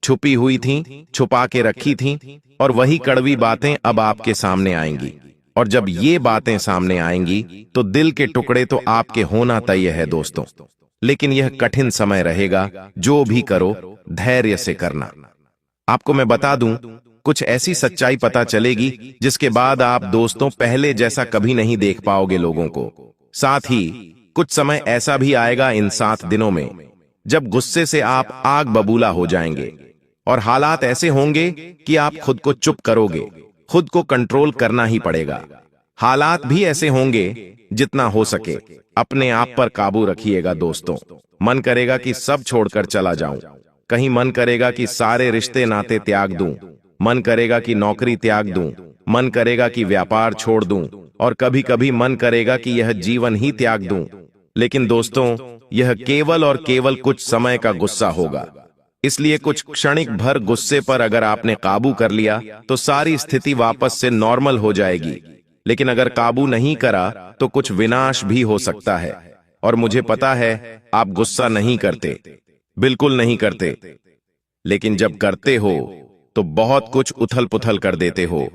छुपी हुई थीं, छुपा के रखी थीं, और वही कड़वी बातें अब आपके सामने आएंगी। और जब ये बातें सामने आएंगी तो दिल के टुकड़े तो आपके होना तय है दोस्तों। लेकिन यह कठिन समय रहेगा, जो भी करो धैर्य से करना। आपको मैं बता दूं, कुछ ऐसी सच्चाई पता चलेगी जिसके बाद आप दोस्तों पहले जैसा कभी नहीं देख पाओगे लोगों को। साथ ही कुछ समय ऐसा भी आएगा इन 7 दिनों में जब गुस्से से आप आग बबूला हो जाएंगे, और हालात ऐसे होंगे कि आप खुद को चुप करोगे, खुद को कंट्रोल करना ही पड़ेगा। हालात भी ऐसे होंगे, जितना हो सके अपने आप पर काबू रखिएगा दोस्तों। मन करेगा कि सब छोड़कर चला जाऊं, कहीं मन करेगा कि सारे रिश्ते नाते त्याग दूं, मन करेगा कि नौकरी त्याग दूं, मन करेगा कि व्यापार छोड़ दूं, और कभी कभी मन करेगा कि यह जीवन ही त्याग दूं। लेकिन दोस्तों, यह केवल और केवल कुछ समय का गुस्सा होगा। इसलिए कुछ क्षणिक भर गुस्से पर अगर आपने काबू कर लिया तो सारी स्थिति वापस से नॉर्मल हो जाएगी। लेकिन अगर काबू नहीं करा तो कुछ विनाश भी हो सकता है। और मुझे पता है आप गुस्सा नहीं करते, बिल्कुल नहीं करते, लेकिन जब करते हो तो बहुत कुछ उथल पुथल कर देते हो।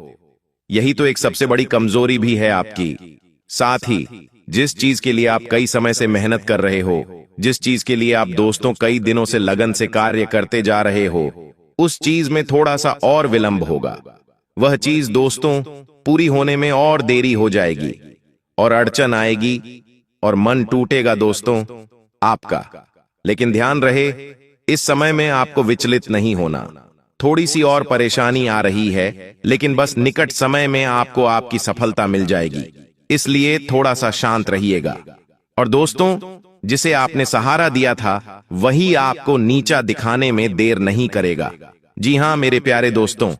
यही तो एक सबसे बड़ी कमजोरी भी है आपकी। साथ ही जिस चीज के लिए आप कई समय से मेहनत कर रहे हो, जिस चीज के लिए आप दोस्तों कई दिनों से लगन से कार्य करते जा रहे हो, उस चीज में थोड़ा सा और विलंब होगा। वह चीज दोस्तों पूरी होने में और देरी हो जाएगी, और अड़चन आएगी, और मन टूटेगा दोस्तों आपका। लेकिन ध्यान रहे, इस समय में आपको विचलित नहीं होना। थोड़ी सी और परेशानी आ रही है, लेकिन बस निकट समय में आपको आपकी सफलता मिल जाएगी। इसलिए थोड़ा सा शांत रहिएगा। और दोस्तों, जिसे आपने सहारा दिया था वही आपको नीचा दिखाने में देर नहीं करेगा। जी हां मेरे प्यारे दोस्तों,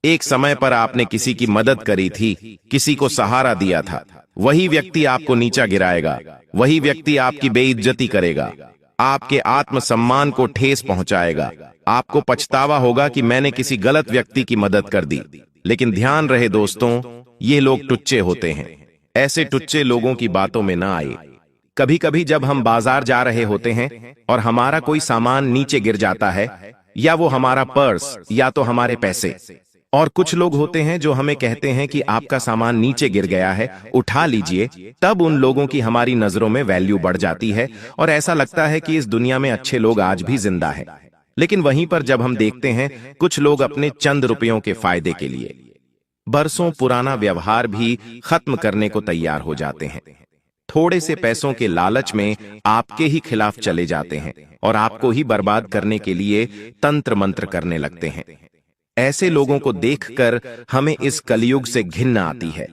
एक समय पर आपने किसी की मदद करी थी, किसी को सहारा दिया था, वही व्यक्ति आपको नीचा गिराएगा, वही व्यक्ति आपकी बेइज्जती करेगा, आपके आत्मसम्मान को ठेस पहुंचाएगा। आपको पछतावा होगा कि मैंने किसी गलत व्यक्ति की मदद कर दी। लेकिन ध्यान रहे दोस्तों, ये लोग टुच्चे होते हैं। ऐसे टुच्चे लोगों की बातों में ना आए। कभी कभी जब हम बाजार जा रहे होते हैं और हमारा कोई सामान नीचे गिर जाता है, या वो हमारा पर्स या तो हमारे पैसे, और कुछ लोग होते हैं जो हमें कहते हैं कि आपका सामान नीचे गिर गया है, उठा लीजिए, तब उन लोगों की हमारी नजरों में वैल्यू बढ़ जाती है और ऐसा लगता है कि इस दुनिया में अच्छे लोग आज भी जिंदा हैं। लेकिन वहीं पर जब हम देखते हैं कुछ लोग अपने चंद रुपयों के फायदे के लिए बरसों पुराना व्यवहार भी खत्म करने को तैयार हो जाते हैं। थोड़े से पैसों के लालच में आपके ही खिलाफ चले जाते हैं और आपको ही बर्बाद करने के लिए तंत्र मंत्र करने लगते हैं। ऐसे लोगों को देखकर हमें इस कलयुग से घृणा आती है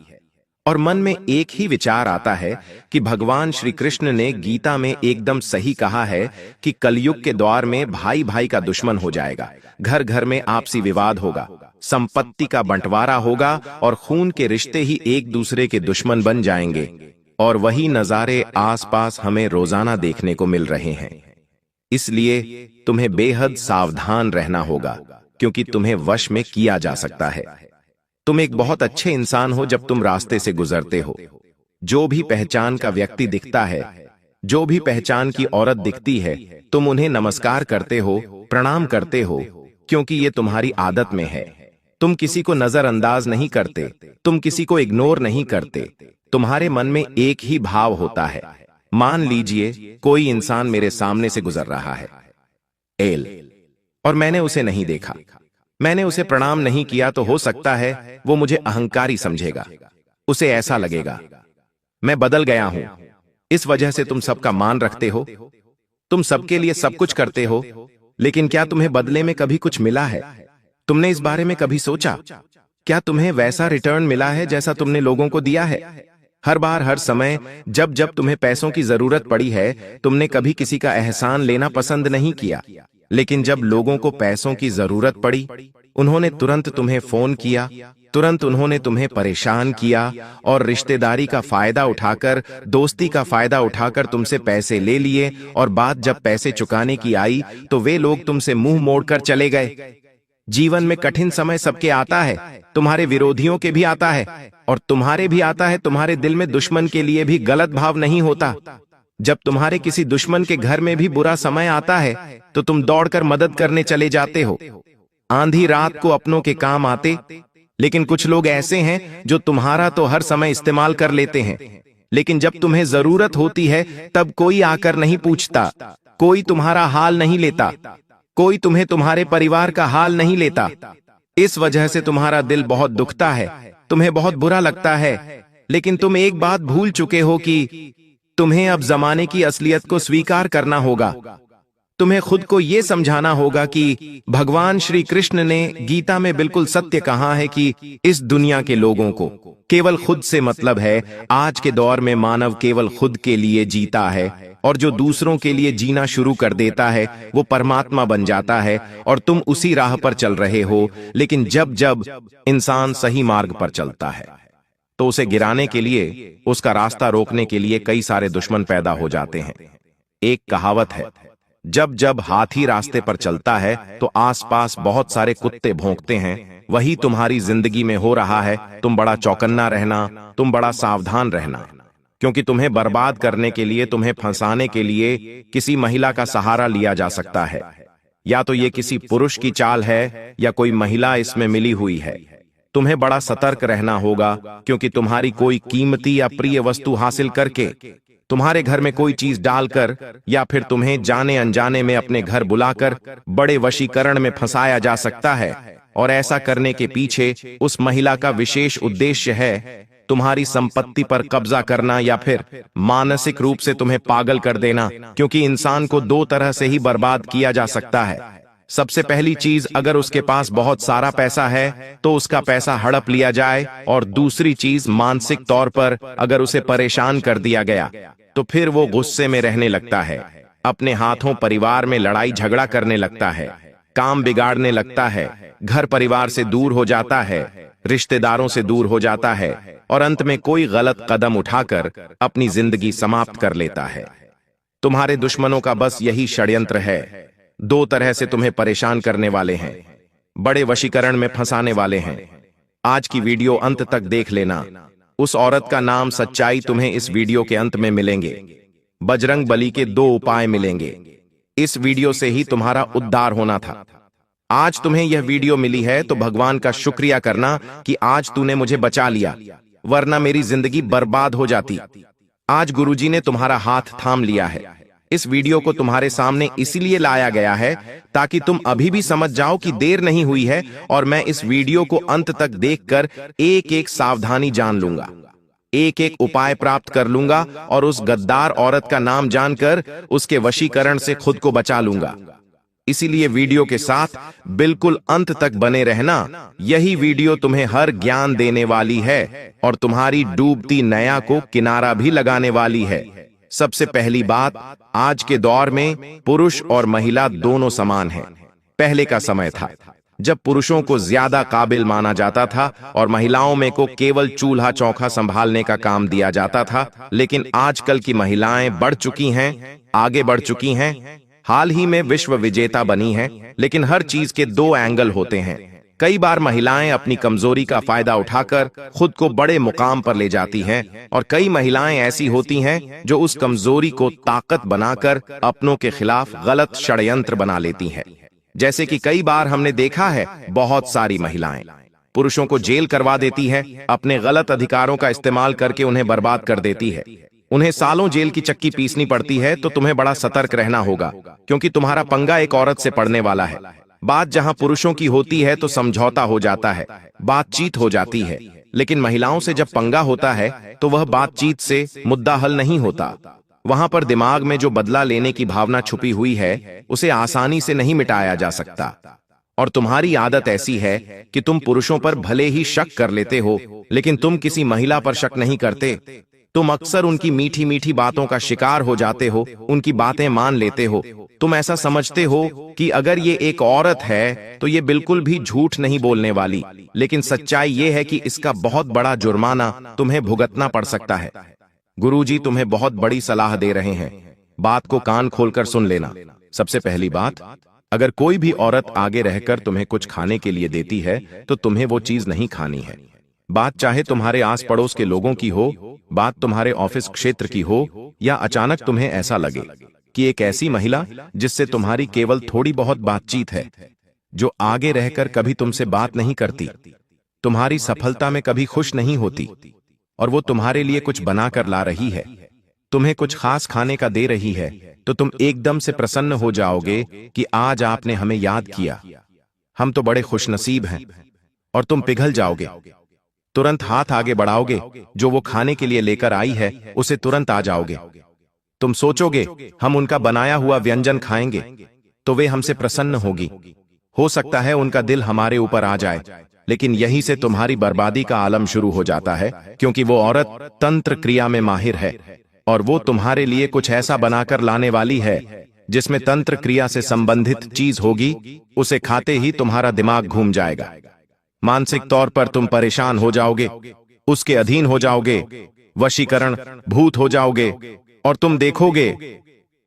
और मन में एक ही विचार आता है कि भगवान श्री कृष्ण ने गीता में एकदम सही कहा है कि कलयुग के द्वार में भाई भाई का दुश्मन हो जाएगा, घर घर में आपसी विवाद होगा, संपत्ति का बंटवारा होगा और खून के रिश्ते ही एक दूसरे के दुश्मन बन जाएंगे। और वही नजारे आसपास हमें रोजाना देखने को मिल रहे हैं। इसलिए तुम्हें बेहद सावधान रहना होगा, क्योंकि तुम्हें वश में किया जा सकता है। तुम एक बहुत अच्छे इंसान हो जब तुम रास्ते से गुजरते हो। जो भी पहचान का व्यक्ति दिखता है, जो भी पहचान की औरत दिखती है, तुम उन्हें नमस्कार करते हो, प्रणाम करते हो, क्योंकि ये तुम्हारी आदत में है। तुम किसी को नजरअंदाज नहीं करते, तुम किसी को इग्नोर नहीं करते। तुम्हारे मन में एक ही भाव होता है। मान लीजिए कोई इंसान मेरे सामने से गुजर रहा है, एल, और मैंने उसे नहीं देखा, मैंने उसे प्रणाम नहीं किया तो हो सकता है वो मुझे अहंकारी समझेगा। उसे ऐसा लगेगा मैं बदल गया हूं, इस वजह से तुम सबका मान रखते हो, तुम सबके लिए सब कुछ करते हो, लेकिन क्या तुम्हें बदले में कभी कुछ मिला है? तुमने इस बारे में कभी सोचा? क्या तुम्हें वैसा रिटर्न मिला है जैसा तुमने लोगों को दिया है? हर बार हर समय जब जब तुम्हें पैसों की जरूरत पड़ी है, तुमने कभी किसी का एहसान लेना पसंद नहीं किया, लेकिन जब लोगों को पैसों की जरूरत पड़ी, उन्होंने तुरंत तुम्हें फोन किया, तुरंत उन्होंने तुम्हें परेशान किया और रिश्तेदारी का फायदा उठाकर, दोस्ती का फायदा उठाकर तुमसे पैसे ले लिए, और बात जब पैसे चुकाने की आई तो वे लोग तुमसे मुंह मोड़कर चले गए। जीवन में कठिन समय सबके आता है, तुम्हारे विरोधियों के भी आता है और तुम्हारे भी आता है। तुम्हारे दिल में दुश्मन के लिए भी गलत भाव नहीं होता। जब तुम्हारे किसी दुश्मन के घर में भी बुरा समय आता है तो तुम दौड़कर मदद करने चले जाते हो। आंधी रात को अपनों के काम आते, लेकिन कुछ लोग ऐसे हैं जो तुम्हारा तो हर समय इस्तेमाल कर लेते हैं, लेकिन जब तुम्हें जरूरत होती है तब कोई आकर नहीं पूछता, कोई तुम्हारा हाल नहीं लेता, कोई तुम्हें तुम्हारे परिवार का हाल नहीं लेता। इस वजह से तुम्हारा दिल बहुत दुखता है, तुम्हें बहुत बुरा लगता है। लेकिन तुम एक बात भूल चुके हो कि तुम्हें अब जमाने की असलियत को स्वीकार करना होगा। तुम्हें खुद को यह समझाना होगा कि भगवान श्री कृष्ण ने गीता में बिल्कुल सत्य कहा है कि इस दुनिया के लोगों को केवल खुद से मतलब है। आज के दौर में मानव केवल खुद के लिए जीता है, और जो दूसरों के लिए जीना शुरू कर देता है वो परमात्मा बन जाता है, और तुम उसी राह पर चल रहे हो। लेकिन जब जब इंसान सही मार्ग पर चलता है तो उसे गिराने के लिए, उसका रास्ता रोकने के लिए कई सारे दुश्मन पैदा हो जाते हैं। एक कहावत है, जब जब हाथी रास्ते पर चलता है तो आसपास बहुत सारे कुत्ते भौंकते हैं। वही तुम्हारी जिंदगी में हो रहा है। तुम बड़ा चौकन्ना रहना, तुम बड़ा सावधान रहना, क्योंकि तुम्हें बर्बाद करने के लिए, तुम्हें फंसाने के लिए किसी महिला का सहारा लिया जा सकता है। या तो ये किसी पुरुष की चाल है या कोई महिला इसमें मिली हुई है। तुम्हें बड़ा सतर्क रहना होगा, क्योंकि तुम्हारी कोई कीमती या प्रिय वस्तु हासिल करके, तुम्हारे घर में कोई चीज डालकर, या फिर तुम्हें जाने अनजाने में अपने घर बुलाकर बड़े वशीकरण में फंसाया जा सकता है। और ऐसा करने के पीछे उस महिला का विशेष उद्देश्य है तुम्हारी संपत्ति पर कब्जा करना, या फिर मानसिक रूप से तुम्हें पागल कर देना, क्योंकि इंसान को दो तरह से ही बर्बाद किया जा सकता है। सबसे पहली चीज, अगर उसके पास बहुत सारा पैसा है तो उसका पैसा हड़प लिया जाए, और दूसरी चीज, मानसिक तौर पर अगर उसे परेशान कर दिया गया तो फिर वो गुस्से में रहने लगता है, अपने हाथों परिवार में लड़ाई झगड़ा करने लगता है, काम बिगाड़ने लगता है, घर परिवार से दूर हो जाता है, रिश्तेदारों से दूर हो जाता है, और अंत में कोई गलत कदम उठाकर अपनी जिंदगी समाप्त कर लेता है। तुम्हारे दुश्मनों का बस यही षड्यंत्र है। दो तरह से तुम्हें परेशान करने वाले हैं, बड़े वशीकरण में फंसाने वाले हैं। आज की वीडियो अंत तक देख लेना। उस औरत का नाम, सच्चाई तुम्हें इस वीडियो के अंत में मिलेंगे। बजरंग बली के 2 उपाय मिलेंगे। इस वीडियो से ही तुम्हारा उद्धार होना था। आज तुम्हें यह वीडियो मिली है तो भगवान का शुक्रिया करना कि आज तूने मुझे बचा लिया, वरना मेरी जिंदगी बर्बाद हो जाती। आज गुरुजी ने तुम्हारा हाथ थाम लिया है। इस वीडियो को तुम्हारे सामने इसीलिए लाया गया है ताकि तुम अभी भी समझ जाओ कि देर नहीं हुई है, और मैं इस वीडियो को अंत तक देखकर एक एक सावधानी जान लूंगा, एक एक उपाय प्राप्त कर लूंगा, और उस गद्दार औरत का नाम जानकर उसके वशीकरण से खुद को बचा लूंगा। इसीलिए वीडियो के साथ बिल्कुल अंत तक बने रहना। यही वीडियो तुम्हें हर ज्ञान देने वाली है और तुम्हारी डूबती नैया को किनारा भी लगाने वाली है। सबसे पहली बात, आज के दौर में पुरुष और महिला दोनों समान हैं। पहले का समय था जब पुरुषों को ज्यादा काबिल माना जाता था और महिलाओं में को केवल चूल्हा चौका संभालने का काम दिया जाता था। लेकिन आजकल की महिलाएं बढ़ चुकी हैं, आगे बढ़ चुकी हैं, हाल ही में विश्व विजेता बनी हैं। लेकिन हर चीज के 2 एंगल होते हैं। कई बार महिलाएं अपनी कमजोरी का फायदा उठाकर खुद को बड़े मुकाम पर ले जाती हैं, और कई महिलाएं ऐसी होती हैं जो उस कमजोरी को ताकत बनाकर अपनों के खिलाफ गलत षड्यंत्र बना लेती हैं। जैसे कि कई बार हमने देखा है, बहुत सारी महिलाएं पुरुषों को जेल करवा देती हैं, अपने गलत अधिकारों का इस्तेमाल करके उन्हें बर्बाद कर देती है। उन्हें सालों जेल की चक्की पीसनी पड़ती है। तो तुम्हें बड़ा सतर्क रहना होगा, क्योंकि तुम्हारा पंगा एक औरत से पड़ने वाला है। बात जहां पुरुषों की होती है तो समझौता हो जाता है, बातचीत हो जाती है, लेकिन महिलाओं से जब पंगा होता है तो वह बातचीत से मुद्दा हल नहीं होता। वहां पर दिमाग में जो बदला लेने की भावना छुपी हुई है उसे आसानी से नहीं मिटाया जा सकता। और तुम्हारी आदत ऐसी है कि तुम पुरुषों पर भले ही शक कर लेते हो, लेकिन तुम किसी महिला पर शक नहीं करते। तुम अक्सर उनकी मीठी मीठी बातों का शिकार हो जाते हो, उनकी बातें मान लेते हो। तुम ऐसा समझते हो कि अगर ये एक औरत है तो ये बिल्कुल भी झूठ नहीं बोलने वाली, लेकिन सच्चाई ये है कि इसका बहुत बड़ा जुर्माना तुम्हें भुगतना पड़ सकता है। गुरुजी तुम्हें बहुत बड़ी सलाह दे रहे हैं, बात को कान खोलकर सुन लेना। सबसे पहली बात, अगर कोई भी औरत आगे रहकर तुम्हें कुछ खाने के लिए देती है तो तुम्हें वो चीज नहीं खानी है। बात चाहे तुम्हारे आस पड़ोस के लोगों की हो, बात तुम्हारे ऑफिस क्षेत्र की हो, या अचानक तुम्हें ऐसा लगे कि एक ऐसी महिला जिससे तुम्हारी केवल थोड़ी बहुत बातचीत है, जो आगे रहकर कभी तुमसे बात नहीं करती, तुम्हारी सफलता में कभी खुश नहीं होती, और वो तुम्हारे लिए कुछ बनाकर ला रही है, तुम्हें कुछ खास खाने का दे रही है, तो तुम एकदम से प्रसन्न हो जाओगे कि आज आपने हमें याद किया, हम तो बड़े खुशनसीब हैं। और तुम पिघल जाओगे, तुरंत हाथ आगे बढ़ाओगे, जो वो खाने के लिए लेकर आई है उसे तुरंत आ जाओगे। तुम सोचोगे हम उनका बनाया हुआ व्यंजन खाएंगे, तो वे हमसे प्रसन्न होगी। हो सकता है उनका दिल हमारे ऊपर आ जाए, लेकिन यहीं से तुम्हारी बर्बादी का आलम शुरू हो जाता है, क्योंकि वो औरत तंत्र क्रिया में माहिर है और वो तुम्हारे लिए कुछ ऐसा बनाकर लाने वाली है जिसमें तंत्र क्रिया से संबंधित चीज होगी। उसे खाते ही तुम्हारा दिमाग घूम जाएगा, मानसिक तौर पर तुम परेशान हो जाओगे, उसके अधीन हो जाओगे, वशीकरण भूत हो जाओगे, और तुम देखोगे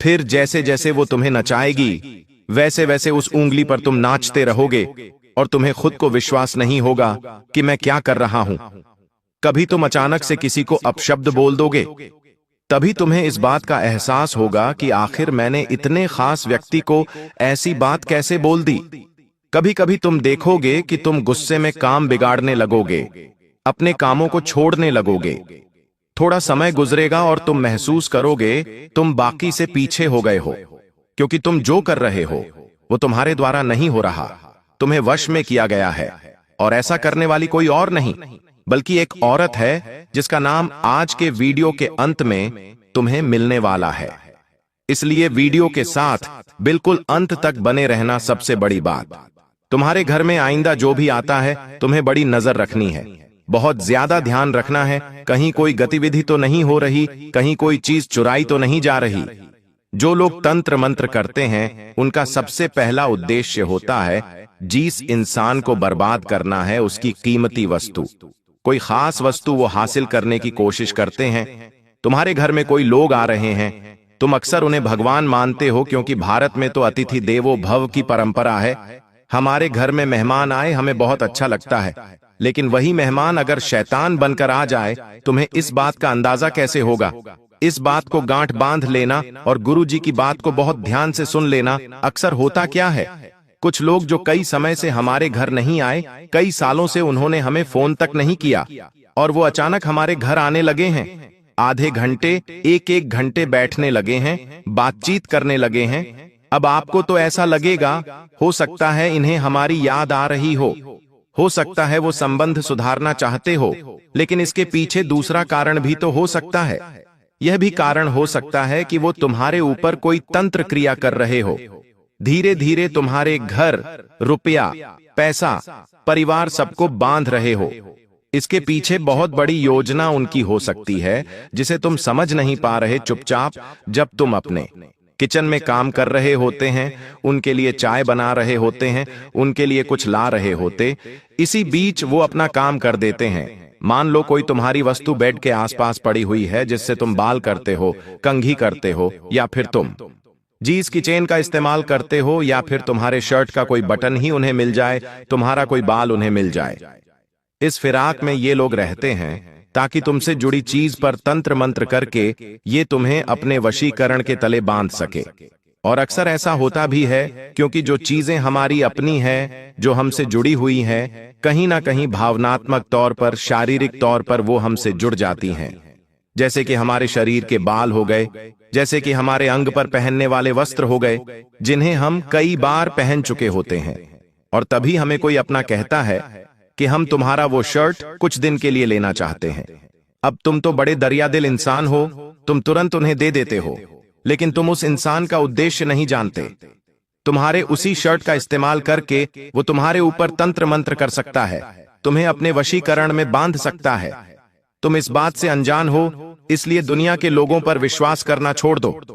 फिर जैसे जैसे वो तुम्हें नचाएगी वैसे वैसे उस उंगली पर तुम नाचते रहोगे, और तुम्हें खुद को विश्वास नहीं होगा कि मैं क्या कर रहा हूं। कभी तुम अचानक से किसी को अपशब्द बोल दोगे, तभी तुम्हें इस बात का एहसास होगा कि आखिर मैंने इतने खास व्यक्ति को ऐसी बात कैसे बोल दी। कभी कभी तुम देखोगे कि तुम गुस्से में काम बिगाड़ने लगोगे, अपने कामों को छोड़ने लगोगे। थोड़ा समय गुजरेगा और तुम महसूस करोगे तुम बाकी से पीछे हो गए हो, क्योंकि तुम जो कर रहे हो वो तुम्हारे द्वारा नहीं हो रहा, तुम्हें वश में किया गया है। और ऐसा करने वाली कोई और नहीं बल्कि एक औरत है जिसका नाम आज के वीडियो के अंत में तुम्हें मिलने वाला है। इसलिए वीडियो के साथ बिल्कुल अंत तक बने रहना सबसे बड़ी बात। तुम्हारे घर में आइंदा जो भी आता है तुम्हें बड़ी नजर रखनी है, बहुत ज्यादा ध्यान रखना है, कहीं कोई गतिविधि तो नहीं हो रही, कहीं कोई चीज चुराई तो नहीं जा रही। जो लोग तंत्र मंत्र करते हैं उनका सबसे पहला उद्देश्य होता है जिस इंसान को बर्बाद करना है उसकी कीमती वस्तु, कोई खास वस्तु वो हासिल करने की कोशिश करते हैं। तुम्हारे घर में कोई लोग आ रहे हैं, तुम अक्सर उन्हें भगवान मानते हो, क्योंकि भारत में तो अतिथि देवो भव की परंपरा है। हमारे घर में मेहमान आए हमें बहुत अच्छा लगता है, लेकिन वही मेहमान अगर शैतान बनकर आ जाए तुम्हें इस बात का अंदाजा कैसे होगा। इस बात को गांठ बांध लेना और गुरुजी की बात को बहुत ध्यान से सुन लेना। अक्सर होता क्या है, कुछ लोग जो कई समय से हमारे घर नहीं आए, कई सालों से उन्होंने हमें फोन तक नहीं किया, और वो अचानक हमारे घर आने लगे हैं, आधे घंटे एक एक घंटे बैठने लगे हैं, बातचीत करने लगे हैं। अब आपको तो ऐसा लगेगा हो सकता है इन्हें हमारी याद आ रही हो सकता है वो संबंध सुधारना चाहते हो, लेकिन इसके पीछे दूसरा कारण भी तो हो सकता है। यह भी कारण हो सकता है कि वो तुम्हारे ऊपर कोई तंत्र क्रिया कर रहे हो। धीरे धीरे तुम्हारे घर, रुपया, पैसा, परिवार सबको बांध रहे हो। इसके पीछे बहुत बड़ी योजना उनकी हो सकती है जिसे तुम समझ नहीं पा रहे। चुपचाप जब तुम अपने किचन में काम कर रहे होते हैं, उनके लिए चाय बना रहे होते हैं, उनके लिए कुछ ला रहे होते, इसी बीच वो अपना काम कर देते हैं। मान लो कोई तुम्हारी वस्तु बेड के आसपास पड़ी हुई है जिससे तुम बाल करते हो, कंघी करते हो, या फिर तुम जीन्स की चेन का इस्तेमाल करते हो, या फिर तुम्हारे शर्ट का कोई बटन ही उन्हें मिल जाए, तुम्हारा कोई बाल उन्हें मिल जाए। इस फिराक में ये लोग रहते हैं ताकि तुमसे जुड़ी चीज पर तंत्र मंत्र करके ये तुम्हें अपने वशीकरण के तले बांध सके। और अक्सर ऐसा होता भी है, क्योंकि जो चीजें हमारी अपनी है, जो हमसे जुड़ी हुई हैं, कहीं ना कहीं भावनात्मक तौर पर, शारीरिक तौर पर वो हमसे जुड़ जाती हैं। जैसे कि हमारे शरीर के बाल हो गए, जैसे कि हमारे अंग पर पहनने वाले वस्त्र हो गए, जिन्हें हम कई बार पहन चुके होते हैं। और तभी हमें कोई अपना कहता है कि हम तुम्हारा वो शर्ट कुछ दिन के लिए लेना चाहते हैं। अब तुम तो बड़े दरियादिल इंसान हो, तुम तुरंत उन्हें दे देते हो, लेकिन तुम उस इंसान का उद्देश्य नहीं जानते। तुम्हारे उसी शर्ट का इस्तेमाल करके वो तुम्हारे ऊपर तंत्र मंत्र कर सकता है, तुम्हें अपने वशीकरण में बांध सकता है। तुम इस बात से अनजान हो, इसलिए दुनिया के लोगों पर विश्वास करना छोड़ दो।